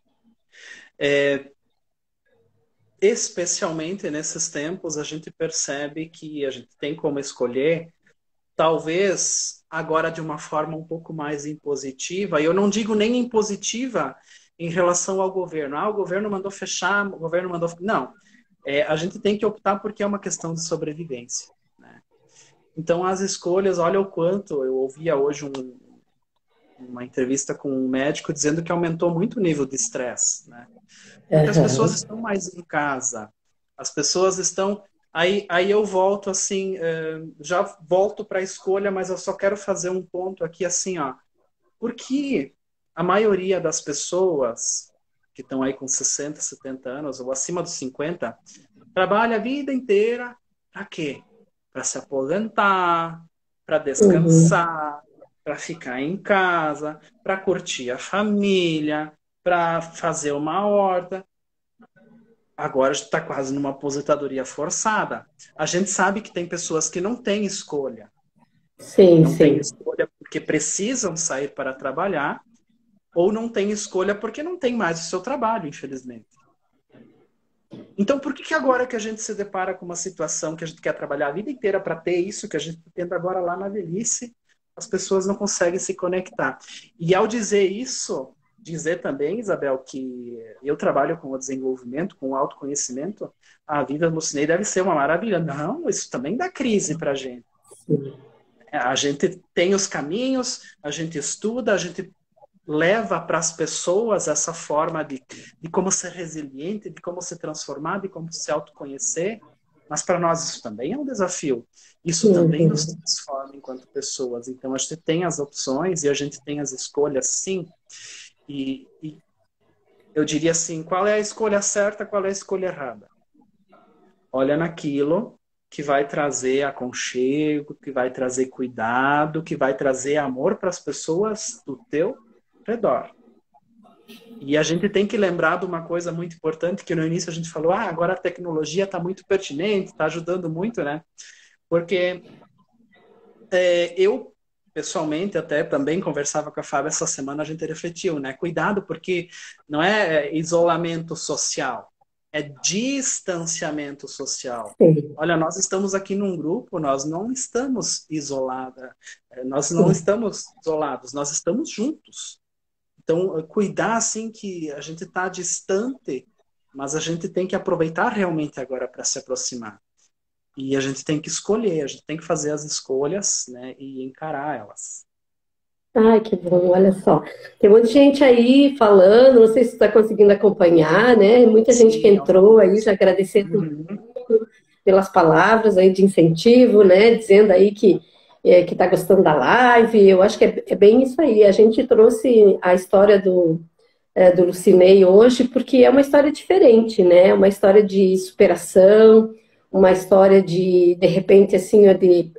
É, especialmente nesses tempos, a gente percebe que a gente tem como escolher, talvez agora de uma forma um pouco mais impositiva, e eu não digo nem impositiva em relação ao governo. Ah, o governo mandou fechar, o governo mandou. Não. A gente tem que optar porque é uma questão de sobrevivência, né? Então, as escolhas, olha o quanto. Eu ouvia hoje uma entrevista com um médico dizendo que aumentou muito o nível de estresse, né? Porque as pessoas Aham. estão mais em casa, as pessoas estão. Aí eu volto assim, já volto para a escolha, mas eu só quero fazer um ponto aqui assim, ó. Porque a maioria das pessoas que estão aí com 60, 70 anos ou acima dos 50 trabalha a vida inteira para quê? Para se aposentar, para Uhum. descansar, para ficar em casa, para curtir a família, para fazer uma horta. Agora está quase numa aposentadoria forçada. A gente sabe que tem pessoas que não têm escolha. Sim, Não têm sim. escolha porque precisam sair para trabalhar, ou não têm escolha porque não tem mais o seu trabalho, infelizmente. Então, por que agora que a gente se depara com uma situação que a gente quer trabalhar a vida inteira para ter isso que a gente está tendo agora lá na velhice, as pessoas não conseguem se conectar. E ao dizer isso, dizer também, Isabel, que eu trabalho com o desenvolvimento, com o autoconhecimento, a vida no Lucinei deve ser uma maravilha. Não, isso também dá crise para a gente. A gente tem os caminhos, a gente estuda, a gente leva para as pessoas essa forma de como ser resiliente, de como se transformar, de como se autoconhecer, mas para nós isso também é um desafio. Isso também nos transforma enquanto pessoas. Então a gente tem as opções e a gente tem as escolhas, sim. E eu diria assim, qual é a escolha certa, qual é a escolha errada? Olha naquilo que vai trazer aconchego, que vai trazer cuidado, que vai trazer amor para as pessoas do teu redor. E a gente tem que lembrar de uma coisa muito importante, que no início a gente falou, agora a tecnologia está muito pertinente, está ajudando muito, né? Porque eu, pessoalmente, até também conversava com a Fábio essa semana, a gente refletiu, né? Cuidado, porque não é isolamento social, é distanciamento social. Sim. Olha, nós estamos aqui num grupo, nós não estamos isolados, nós estamos juntos. Então, cuidar assim que a gente está distante, mas a gente tem que aproveitar realmente agora para se aproximar. E a gente tem que escolher, a gente tem que fazer as escolhas, né, e encarar elas. Ai, que bom, olha só. Tem muita gente aí falando, não sei se você está conseguindo acompanhar, né? Muita gente que Sim, entrou aí, já agradecendo pelas palavras aí de incentivo, né? Dizendo aí que está gostando da live. Eu acho que é bem isso aí. A gente trouxe a história do Lucinei hoje porque é uma história diferente, né? Uma história de superação, uma história de repente, assim, de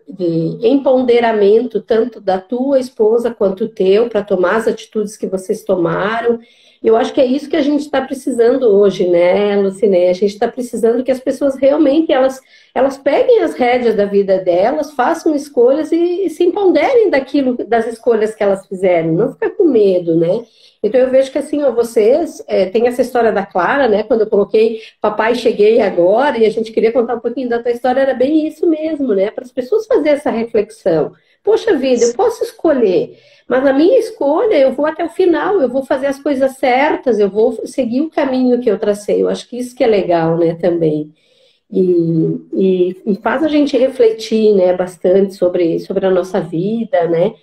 empoderamento, tanto da tua esposa quanto teu, para tomar as atitudes que vocês tomaram. Eu acho que é isso que a gente está precisando hoje, né, Lucinei? A gente está precisando que as pessoas realmente, elas peguem as rédeas da vida delas, façam escolhas e se empoderem das escolhas que elas fizeram, não ficar com medo, né? Então eu vejo que assim, ó, vocês, tem essa história da Clara, né? Quando eu coloquei Papai Cheguei Agora, e a gente queria contar um pouquinho da tua história, era bem isso mesmo, né? Para as pessoas fazerem essa reflexão. Poxa vida, eu posso escolher, mas a minha escolha, eu vou até o final, eu vou fazer as coisas certas, eu vou seguir o caminho que eu tracei. Eu acho que isso que é legal, né, também. E faz a gente refletir, né, bastante sobre a nossa vida, né?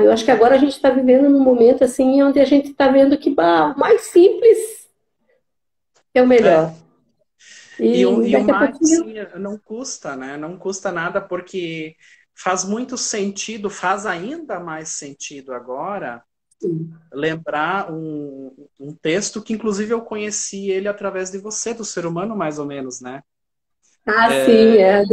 Eu acho que agora a gente está vivendo num momento assim onde a gente está vendo que o mais simples é o melhor. E E o daqui a mais, pouquinho. assim, não custa, né? Não custa nada porque faz muito sentido, faz ainda mais sentido agora lembrar um texto que inclusive eu conheci ele através de você, do Ser Humano, mais ou menos, né? Sim, é.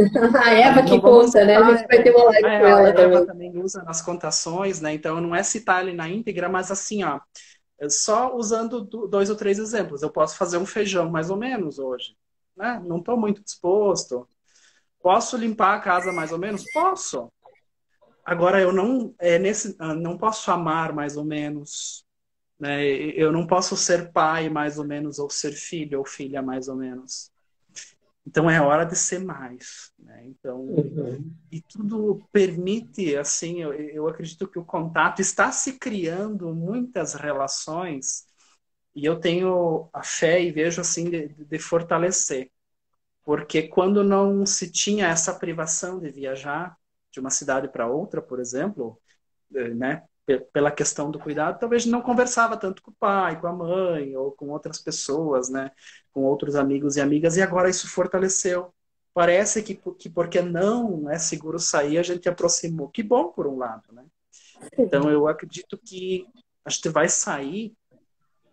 A Eva que Não vamos conta, né? A citar, gente vai ter uma live com a ela Eva também. também usa nas contações, né? Então não é citar ele na íntegra, mas assim, ó, só usando 2 ou 3 exemplos. Eu posso fazer um feijão mais ou menos hoje, né? Não estou muito disposto. Posso limpar a casa mais ou menos? Posso. Agora eu não posso amar mais ou menos, né? Eu não posso ser pai mais ou menos ou ser filho ou filha mais ou menos. Então é hora de ser mais, né? Então, e tudo permite, assim, eu acredito que o contato está se criando muitas relações e eu tenho a fé e vejo assim de fortalecer. Porque quando não se tinha essa privação de viajar de uma cidade para outra, por exemplo, né, pela questão do cuidado, talvez não conversava tanto com o pai, com a mãe, ou com outras pessoas, né, com outros amigos e amigas, e agora isso fortaleceu. Parece que porque não é seguro sair, a gente aproximou. Que bom, por um lado, né? Então, eu acredito que a gente vai sair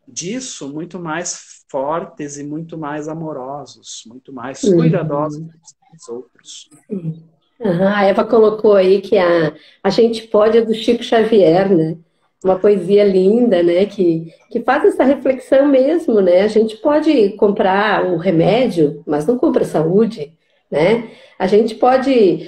disso muito mais fortes e muito mais amorosos, muito mais cuidadosos dos outros. A Eva colocou aí que a gente pode é do Chico Xavier, né? Uma poesia linda, né? Que faz essa reflexão mesmo, né? A gente pode comprar o remédio, mas não compra saúde, né? A gente pode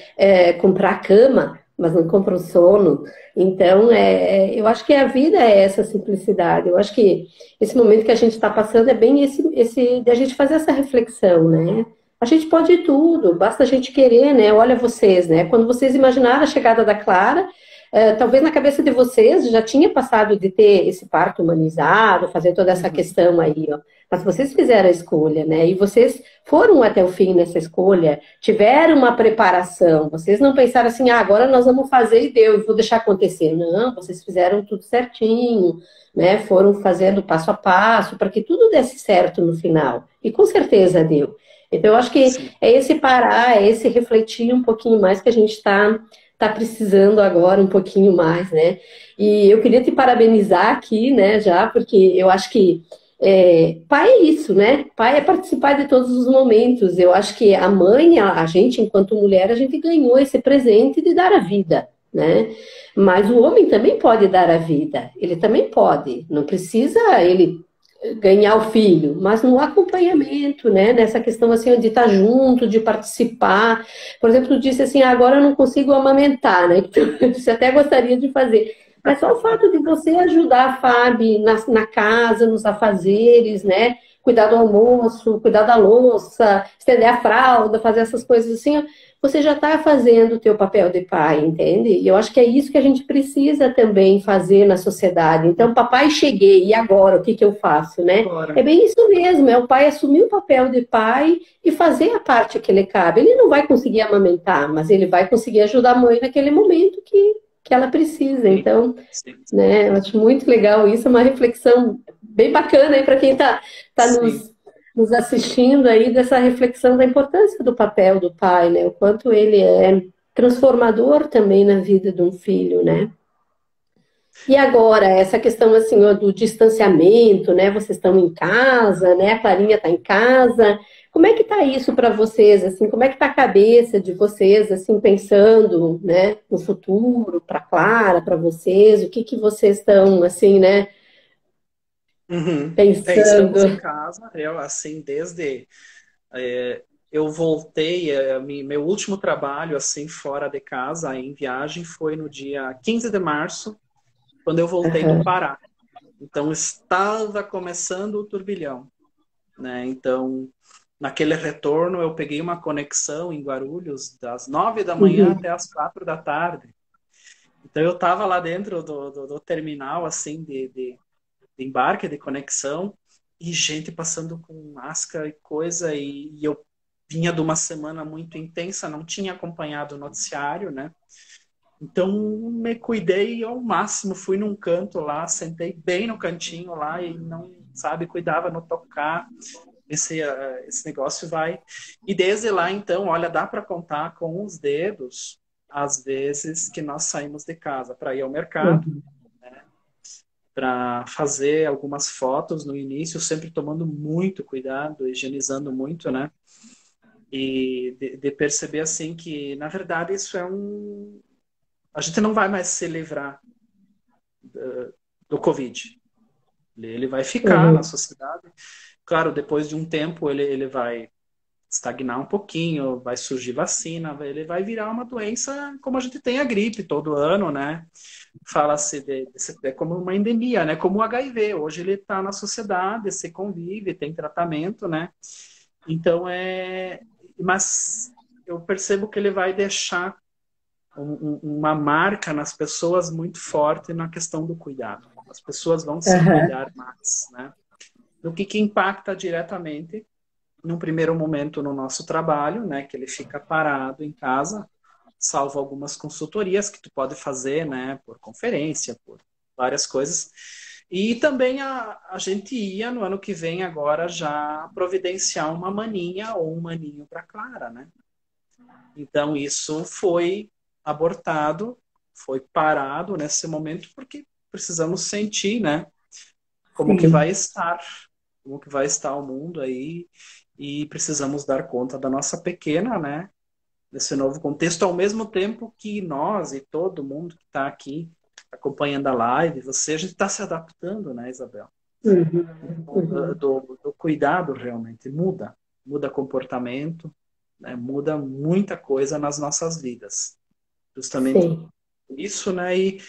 comprar a cama, mas não compra o sono. Então, eu acho que a vida é essa simplicidade. Eu acho que esse momento que a gente está passando é bem esse de a gente fazer essa reflexão, né? A gente pode tudo, basta a gente querer, né? Olha vocês, né? Quando vocês imaginaram a chegada da Clara, talvez na cabeça de vocês já tinha passado de ter esse parto humanizado, fazer toda essa Uhum. questão aí, ó. Mas vocês fizeram a escolha, né? E vocês foram até o fim nessa escolha, tiveram uma preparação. Vocês não pensaram assim, ah, agora nós vamos fazer e deu, vou deixar acontecer. Não, vocês fizeram tudo certinho, né? Foram fazendo passo a passo para que tudo desse certo no final. E com certeza deu. Então, eu acho que Sim. é esse parar, é esse refletir um pouquinho mais que a gente está precisando agora um pouquinho mais, né? E eu queria te parabenizar aqui, né, já, porque eu acho que pai é isso, né? Pai é participar de todos os momentos. Eu acho que a mãe, a gente, enquanto mulher, a gente ganhou esse presente de dar a vida, né? Mas o homem também pode dar a vida. Ele também pode. Não precisa ele ganhar o filho, mas no acompanhamento, né? Nessa questão assim de estar junto, de participar. Por exemplo, tu disse assim, agora eu não consigo amamentar, né? Que você até gostaria de fazer. Mas só o fato de você ajudar a Fábio na casa, nos afazeres, né? Cuidar do almoço, cuidar da louça, estender a fralda, fazer essas coisas assim, você já está fazendo o teu papel de pai, entende? E eu acho que é isso que a gente precisa também fazer na sociedade. Então, papai, cheguei, e agora? O que que eu faço, né? É Agora. bem isso mesmo, é o pai assumir o papel de pai e fazer a parte que ele cabe. Ele não vai conseguir amamentar, mas ele vai conseguir ajudar a mãe naquele momento que ela precisa. Sim. Então, Sim. né, eu acho muito legal isso, é uma reflexão bem bacana aí para quem tá Sim. nos assistindo aí dessa reflexão da importância do papel do pai, né? O quanto ele é transformador também na vida de um filho, né? E agora, essa questão assim, ó, do distanciamento, né? Vocês estão em casa, né? A Clarinha está em casa. Como é que tá isso para vocês, assim? Como é que tá a cabeça de vocês, assim, pensando, né, no futuro, para Clara, para vocês? O que que vocês estão, assim, né, Uhum. Estamos em pensando? casa. Eu, assim, desde eu voltei, meu último trabalho, assim, fora de casa, em viagem, foi no dia 15 de março, quando eu voltei do Aham. Pará. Então, estava começando o turbilhão, né? Então, naquele retorno, eu peguei uma conexão em Guarulhos, das 9 da manhã Uhum. até as 4 da tarde. Então, eu estava lá dentro do terminal, assim, de embarque, de conexão, e gente passando com máscara e coisa, e eu vinha de uma semana muito intensa, não tinha acompanhado o noticiário, né? Então, me cuidei ao máximo, fui num canto lá, sentei bem no cantinho lá e não, sabe, cuidava no tocar. Esse negócio vai. E desde lá, então, olha, dá para contar com os dedos as vezes que nós saímos de casa para ir ao mercado, Uhum. para fazer algumas fotos no início, sempre tomando muito cuidado, higienizando muito, né? E de perceber assim que, na verdade, isso é um. A gente não vai mais se livrar do Covid. Ele vai ficar na Uhum. sociedade. Claro, depois de um tempo ele vai estagnar um pouquinho, vai surgir vacina, ele vai virar uma doença como a gente tem a gripe todo ano, né? Fala-se é como uma endemia, né? Como o HIV. Hoje ele está na sociedade, se convive, tem tratamento, né? Então mas eu percebo que ele vai deixar uma marca nas pessoas muito forte na questão do cuidado. As pessoas vão se Aham. cuidar mais, né? O que impacta diretamente, num primeiro momento, no nosso trabalho, né? Que ele fica parado em casa, salvo algumas consultorias que tu pode fazer, né? Por conferência, por várias coisas. E também a gente ia, no ano que vem, agora, já providenciar uma maninha ou um maninho para Clara, né? Então, isso foi abortado, foi parado nesse momento, porque precisamos sentir, né? Como que Sim. vai estar, como que vai estar o mundo aí, e precisamos dar conta da nossa pequena, né? Nesse novo contexto, ao mesmo tempo que nós e todo mundo que está aqui acompanhando a live, você, a gente está se adaptando, né, Isabel? Uhum. Então, Uhum. do cuidado realmente muda comportamento, né? Muda muita coisa nas nossas vidas. Justamente Sim. isso, né? E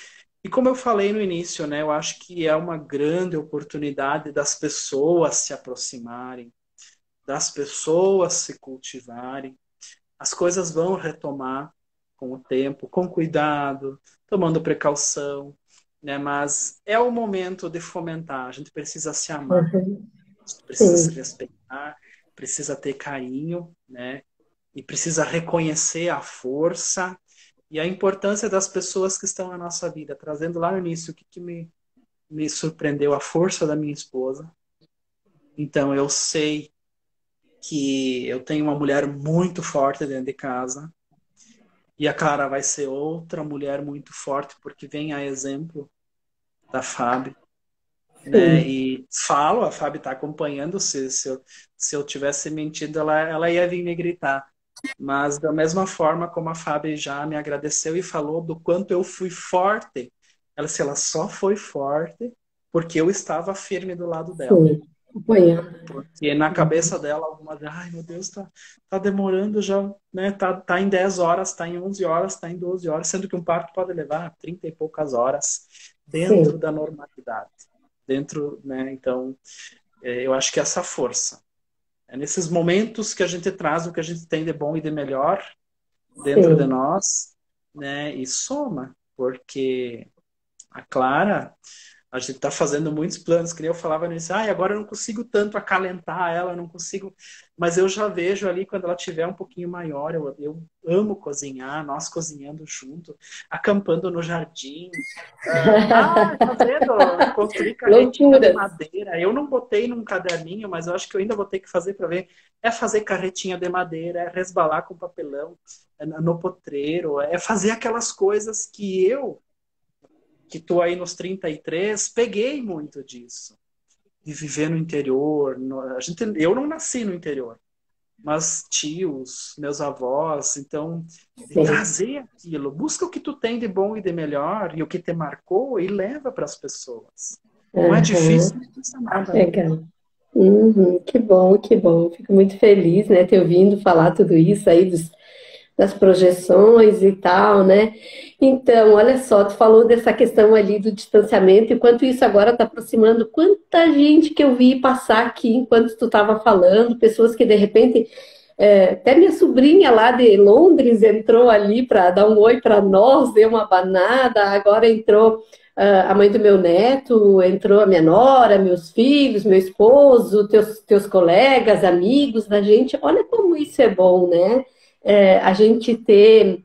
como eu falei no início, né? Eu acho que é uma grande oportunidade das pessoas se aproximarem, das pessoas se cultivarem. As coisas vão retomar. com o tempo, com cuidado, tomando precaução, né? Mas é o momento de fomentar. A gente precisa se amar, Uhum. a gente precisa se Sim, respeitar, precisa ter carinho, né? E precisa reconhecer a força e a importância das pessoas que estão na nossa vida. Trazendo lá no início o que me surpreendeu, a força da minha esposa. Então, eu sei que eu tenho uma mulher muito forte dentro de casa e a Clara vai ser outra mulher muito forte porque vem a exemplo da Fábio, né? sim, E falo, a Fábio está acompanhando, se eu tivesse mentido, ela ia vir me gritar. Mas da mesma forma como a Fábio já me agradeceu e falou do quanto eu fui forte, ela, se ela só foi forte porque eu estava firme do lado dela. sim. Acompanhando. Porque na cabeça dela, algumas, ai meu Deus, tá demorando já, né? Tá em 10 horas, tá em 11 horas, tá em 12 horas, sendo que um parto pode levar 30 e poucas horas dentro Sim, da normalidade. Dentro, né? Então, eu acho que essa força. É nesses momentos que a gente traz o que a gente tem de bom e de melhor dentro de sim. nós, né? E soma, porque a Clara, a gente está fazendo muitos planos, que nem eu falava nisso, agora eu não consigo tanto acalentar ela, eu não consigo, mas eu já vejo ali quando ela tiver um pouquinho maior, eu amo cozinhar, nós cozinhando junto, acampando no jardim, fazendo, construir carretinha de Loucuras. madeira, eu não botei num caderninho, mas eu acho que eu ainda vou ter que fazer para ver, é fazer carretinha de madeira, é resbalar com papelão, no potreiro, é fazer aquelas coisas que tô aí nos 33, peguei muito disso. De viver no interior. Eu não nasci no interior, mas tios, meus avós, então, de Sim. trazer aquilo. Busca o que tu tem de bom e de melhor e o que te marcou e leva para as pessoas. Não é difícil, Aham. não custa nada, né? Legal. Uhum, que bom, que bom. Fico muito feliz, né, ter ouvido falar tudo isso aí das projeções e tal, né? Então, olha só, tu falou dessa questão ali do distanciamento, e quanto isso agora está aproximando, quanta gente que eu vi passar aqui enquanto tu estava falando, pessoas que de repente, até minha sobrinha lá de Londres entrou ali para dar um oi para nós, deu uma banada, agora entrou a mãe do meu neto, entrou a minha nora, meus filhos, meu esposo, teus colegas, amigos da gente. Olha como isso é bom, né? A gente ter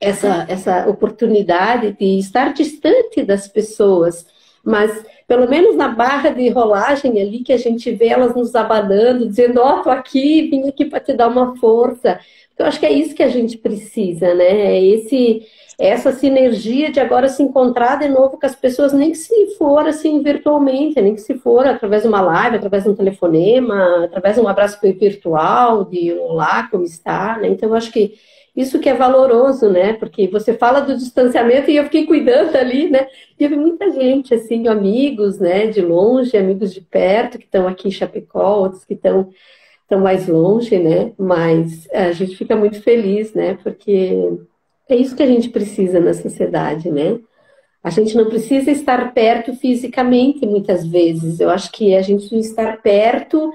essa oportunidade de estar distante das pessoas, mas pelo menos na barra de rolagem ali que a gente vê elas nos abanando, dizendo, ó, tô aqui, vim aqui para te dar uma força. Eu acho que é isso que a gente precisa, né? Essa sinergia de agora se encontrar de novo com as pessoas, nem que se for assim virtualmente, nem que se for através de uma live, através de um telefonema, através de um abraço virtual, de olá, como está, né? Então, eu acho que isso que é valoroso, né? Porque você fala do distanciamento e eu fiquei cuidando ali, né? E eu vi muita gente, assim, amigos, né, de longe, amigos de perto, que estão aqui em Chapecó, outros que estão mais longe, né? Mas a gente fica muito feliz, né? Porque é isso que a gente precisa na sociedade, né? A gente não precisa estar perto fisicamente, muitas vezes. Eu acho que a gente estar perto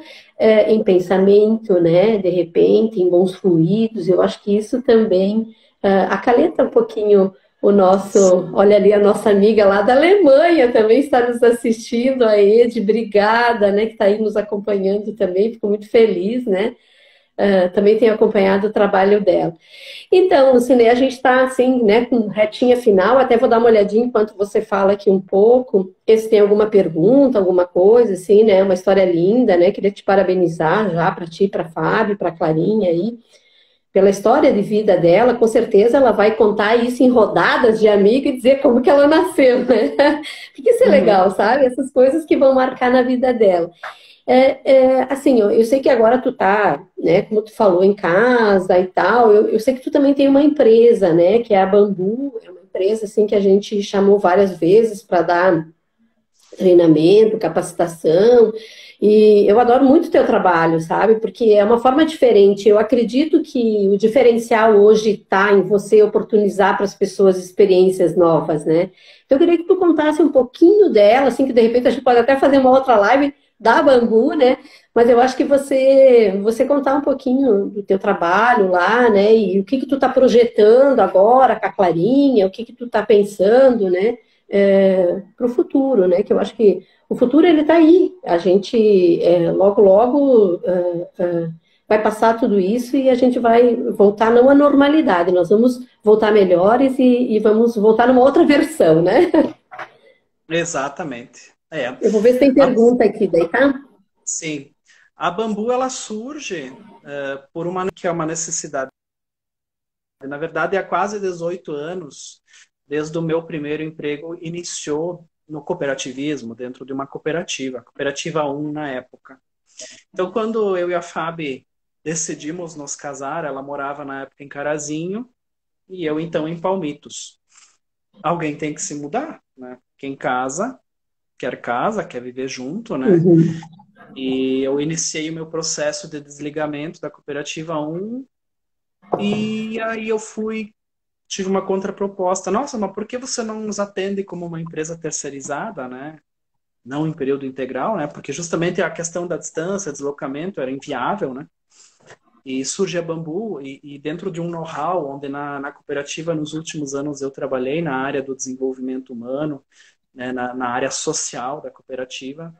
em pensamento, né? De repente, em bons fluidos. Eu acho que isso também acalenta um pouquinho o nosso. Olha ali a nossa amiga lá da Alemanha também está nos assistindo, a Ed, obrigada, né? Que está aí nos acompanhando também. Fico muito feliz, né? Também tenho acompanhado o trabalho dela. Então, Lucine, a gente está assim, né, com retinha final, até vou dar uma olhadinha enquanto você fala aqui um pouco, se tem alguma pergunta, alguma coisa, assim, né, uma história linda, né, queria te parabenizar já para ti, para Fábio, para Clarinha aí, pela história de vida dela, com certeza ela vai contar isso em rodadas de amiga e dizer como que ela nasceu, né, porque isso é Uhum. legal, sabe, essas coisas que vão marcar na vida dela. Assim, eu sei que agora tu tá, né, como tu falou, em casa e tal, eu sei que tu também tem uma empresa, né, que é a Bambu, é uma empresa, assim, que a gente chamou várias vezes para dar treinamento, capacitação, e eu adoro muito o teu trabalho, sabe, porque é uma forma diferente, eu acredito que o diferencial hoje está em você oportunizar para as pessoas experiências novas, né, então eu queria que tu contasse um pouquinho dela, assim, que de repente a gente pode até fazer uma outra live da Bambu, né? Mas eu acho que você contar um pouquinho do teu trabalho lá, né? E o que que tu tá projetando agora com a Clarinha, o que que tu tá pensando, né? Para o futuro, né? Que eu acho que o futuro ele tá aí. A gente logo, logo vai passar tudo isso e a gente vai voltar não à normalidade. Nós vamos voltar melhores e vamos voltar numa outra versão, né? Exatamente. É. Eu vou ver se tem A, pergunta aqui daí, tá? sim. A Bambu, ela surge por que é uma necessidade. Na verdade, há quase 18 anos, desde o meu primeiro emprego, iniciou no cooperativismo, dentro de uma cooperativa, Cooperativa 1 na época. Então, quando eu e a Fábio decidimos nos casar, ela morava na época em Carazinho e eu então em Palmitos. Alguém tem que se mudar, né? Quem casa, quer viver junto, né? Uhum. E eu iniciei o meu processo de desligamento da Cooperativa 1 e aí tive uma contraproposta. Nossa, mas por que você não nos atende como uma empresa terceirizada, né? Não em período integral, né? Porque justamente a questão da distância, deslocamento era inviável, né? E surge a Bambu e dentro de um know-how, onde na cooperativa nos últimos anos eu trabalhei na área do desenvolvimento humano, né, na área social da cooperativa,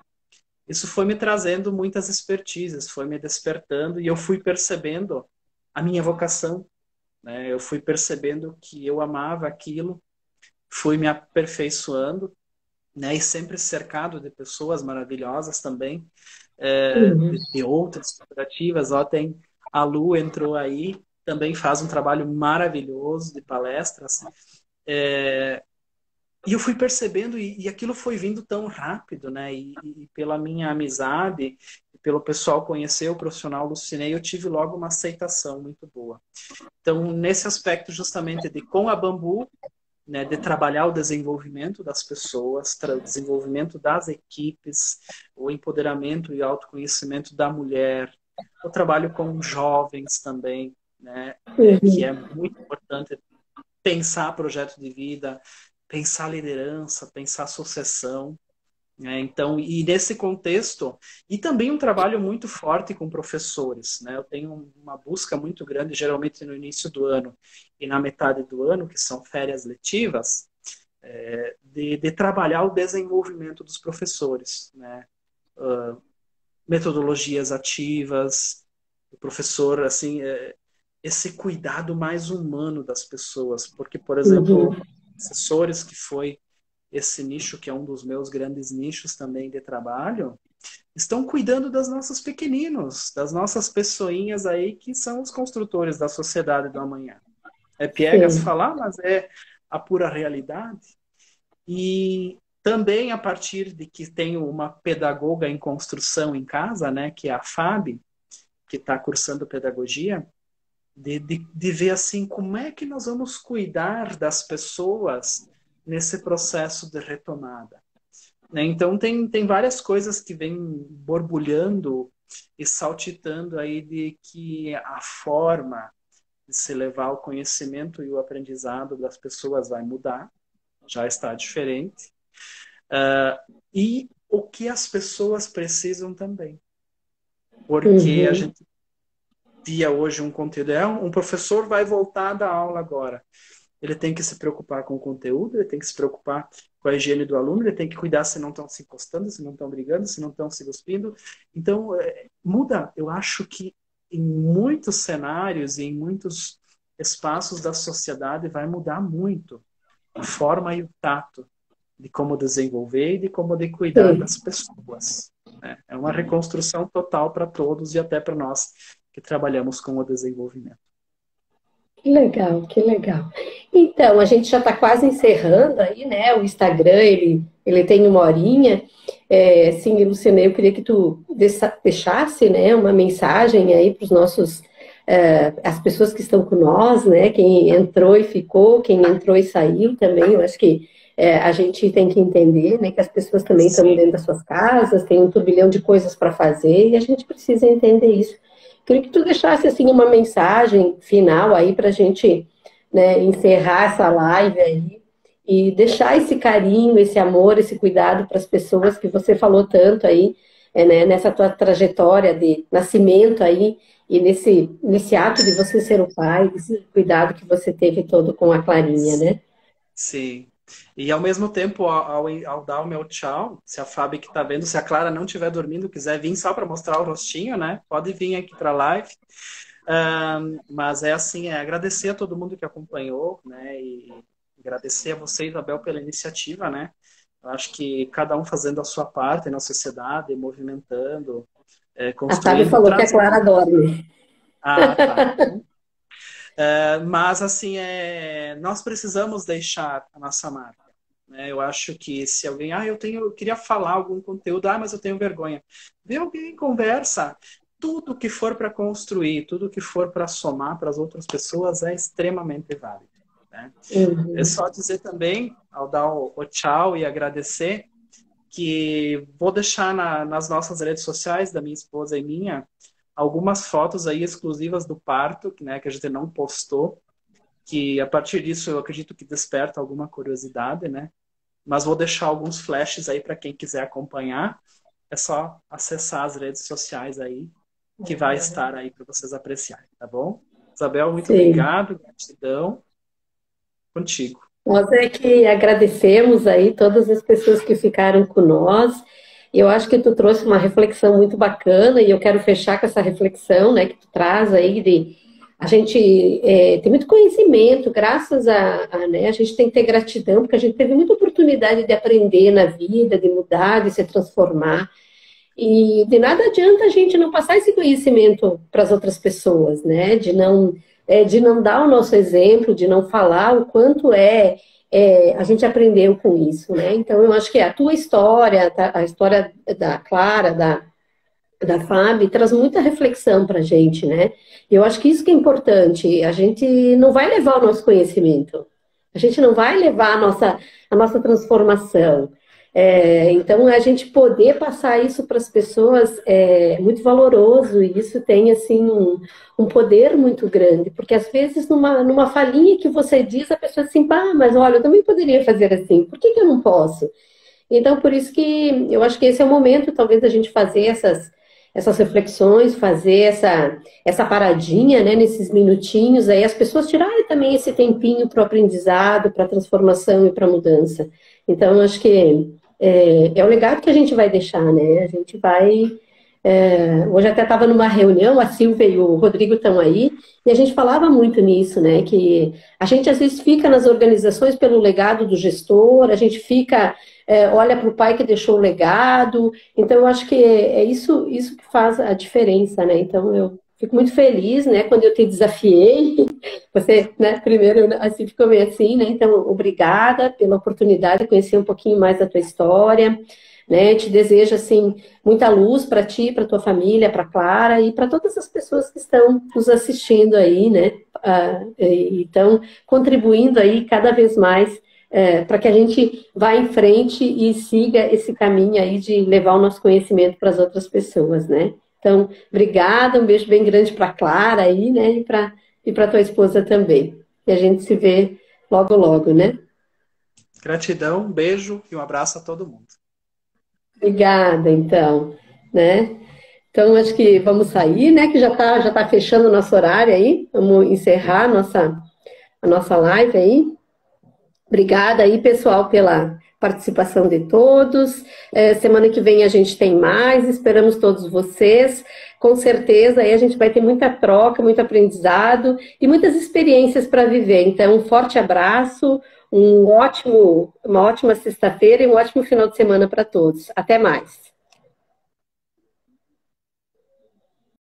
isso foi me trazendo muitas expertises, foi me despertando e eu fui percebendo a minha vocação, né? Eu fui percebendo que eu amava aquilo, fui me aperfeiçoando, né? E sempre cercado de pessoas maravilhosas também, Uhum. de outras cooperativas. Ó, tem a Lu entrou aí, também faz um trabalho maravilhoso de palestras. E eu fui percebendo, e aquilo foi vindo tão rápido, né? E pela minha amizade, pelo pessoal conhecer o profissional Lucinei, eu tive logo uma aceitação muito boa. Então, nesse aspecto justamente de com a Bambu, né, de trabalhar o desenvolvimento das pessoas, o desenvolvimento das equipes, o empoderamento e autoconhecimento da mulher, o trabalho com jovens também, né, que é Uhum. muito importante pensar projeto de vida, pensar liderança, pensar sucessão, né? Então, e nesse contexto, e também um trabalho muito forte com professores, né? Eu tenho uma busca muito grande, geralmente no início do ano e na metade do ano, que são férias letivas, de trabalhar o desenvolvimento dos professores, né? Metodologias ativas, o professor, assim, esse cuidado mais humano das pessoas, porque, por exemplo, Uhum. assessores, que foi esse nicho que é um dos meus grandes nichos também de trabalho, estão cuidando das nossos pequeninos, das nossas pessoinhas aí que são os construtores da sociedade do amanhã. É piegas Sim. falar, mas é a pura realidade. E também a partir de que tenho uma pedagoga em construção em casa, né, que é a Fábio, que está cursando pedagogia, de ver assim como é que nós vamos cuidar das pessoas nesse processo de retomada, né? Então tem várias coisas que vêm borbulhando e saltitando aí de que a forma de se levar o conhecimento e o aprendizado das pessoas vai mudar, já está diferente, e o que as pessoas precisam também, porque a Uhum. gente via hoje um conteúdo, um professor vai voltar da aula agora. Ele tem que se preocupar com o conteúdo, ele tem que se preocupar com a higiene do aluno, ele tem que cuidar se não estão se encostando, se não estão brigando, se não estão se cuspindo. Então, muda. Eu acho que em muitos cenários e em muitos espaços da sociedade vai mudar muito a forma e o tato de como desenvolver e de como de cuidar Sim. das pessoas, né? É uma reconstrução total para todos e até para nós que trabalhamos com o desenvolvimento. Que legal, que legal. Então, a gente já está quase encerrando aí, né? O Instagram, ele tem uma horinha. Sim, Luciana, eu queria que tu deixasse, né, uma mensagem aí para os nossos, as pessoas que estão com nós, né? Quem entrou e ficou, quem entrou e saiu também. Eu acho que a gente tem que entender, né, que as pessoas também estão Sim. dentro das suas casas, tem um turbilhão de coisas para fazer e a gente precisa entender isso. Queria que tu deixasse assim uma mensagem final aí para a gente, né, encerrar essa live aí e deixar esse carinho, esse amor, esse cuidado para as pessoas que você falou tanto aí, né, nessa tua trajetória de nascimento aí, e nesse ato de você ser o pai, esse cuidado que você teve todo com a Clarinha, né? Sim. E ao mesmo tempo, ao dar o meu tchau, se a Fábio que tá vendo, se a Clara não estiver dormindo, quiser vir só para mostrar o rostinho, né? Pode vir aqui para a live. Mas é assim, agradecer a todo mundo que acompanhou, né? E agradecer a você, Isabel, pela iniciativa, né? Eu acho que cada um fazendo a sua parte na sociedade, movimentando, A Fábio construindo, falou que a Clara trazendo. dorme. Ah, tá. Mas assim, nós precisamos deixar a nossa marca, né? Eu acho que se alguém, eu queria falar algum conteúdo, mas eu tenho vergonha. Vê alguém, conversa. Tudo que for para construir, tudo que for para somar para as outras pessoas é extremamente válido, né? É Uhum. só dizer também, ao dar o tchau e agradecer, que vou deixar nas nossas redes sociais, da minha esposa e minha, algumas fotos aí exclusivas do parto, né, que a gente não postou, que a partir disso eu acredito que desperta alguma curiosidade, né? Mas vou deixar alguns flashes aí para quem quiser acompanhar. É só acessar as redes sociais aí, que vai estar aí para vocês apreciarem, tá bom? Isabel, muito Sim. obrigado, gratidão. Contigo. Nós é que agradecemos aí todas as pessoas que ficaram com nós. Eu acho que tu trouxe uma reflexão muito bacana e eu quero fechar com essa reflexão, né, que tu traz aí de a gente tem muito conhecimento, graças né, a gente tem que ter gratidão, porque a gente teve muita oportunidade de aprender na vida, de mudar, de se transformar. E de nada adianta a gente não passar esse conhecimento para as outras pessoas, né? De não dar o nosso exemplo, de não falar o quanto a gente aprendeu com isso, né? Então, eu acho que a tua história, a história da Clara, da Fábio, traz muita reflexão para a gente, né? E eu acho que isso que é importante. A gente não vai levar o nosso conhecimento, a gente não vai levar a nossa transformação. Então, a gente poder passar isso para as pessoas é muito valoroso e isso tem, assim, um poder muito grande, porque às vezes numa falinha que você diz, a pessoa assim, pá, mas olha, eu também poderia fazer assim, por que eu não posso? Então, por isso que eu acho que esse é o momento, talvez, da gente fazer essas reflexões, fazer essa paradinha, né, nesses minutinhos, aí as pessoas tirarem também esse tempinho para o aprendizado, para a transformação e para a mudança. Então, eu acho que é o legado que a gente vai deixar, né? A gente vai. Hoje até estava numa reunião, a Silvia e o Rodrigo estão aí, e a gente falava muito nisso, né? Que a gente às vezes fica nas organizações pelo legado do gestor, a gente fica, olha para o pai que deixou o legado, então eu acho que é isso que faz a diferença, né? Então eu fico muito feliz, né, quando eu te desafiei, você, né, primeiro assim ficou meio assim, né? Então, obrigada pela oportunidade de conhecer um pouquinho mais da tua história, né? Te desejo assim muita luz para ti, para tua família, para Clara e para todas as pessoas que estão nos assistindo aí, né? E estão contribuindo aí cada vez mais para que a gente vá em frente e siga esse caminho aí de levar o nosso conhecimento para as outras pessoas, né? Então, obrigada, um beijo bem grande para Clara aí, né? E para tua esposa também. E a gente se vê logo, logo, né? Gratidão, um beijo e um abraço a todo mundo. Obrigada, então, né? Então, acho que vamos sair, né? Que já tá fechando o nosso horário aí. Vamos encerrar a nossa live aí. Obrigada aí, pessoal, pela participação de todos. Semana que vem a gente tem mais. Esperamos todos vocês. Com certeza aí a gente vai ter muita troca, muito aprendizado e muitas experiências para viver. Então, um forte abraço, uma ótima sexta-feira e um ótimo final de semana para todos. Até mais.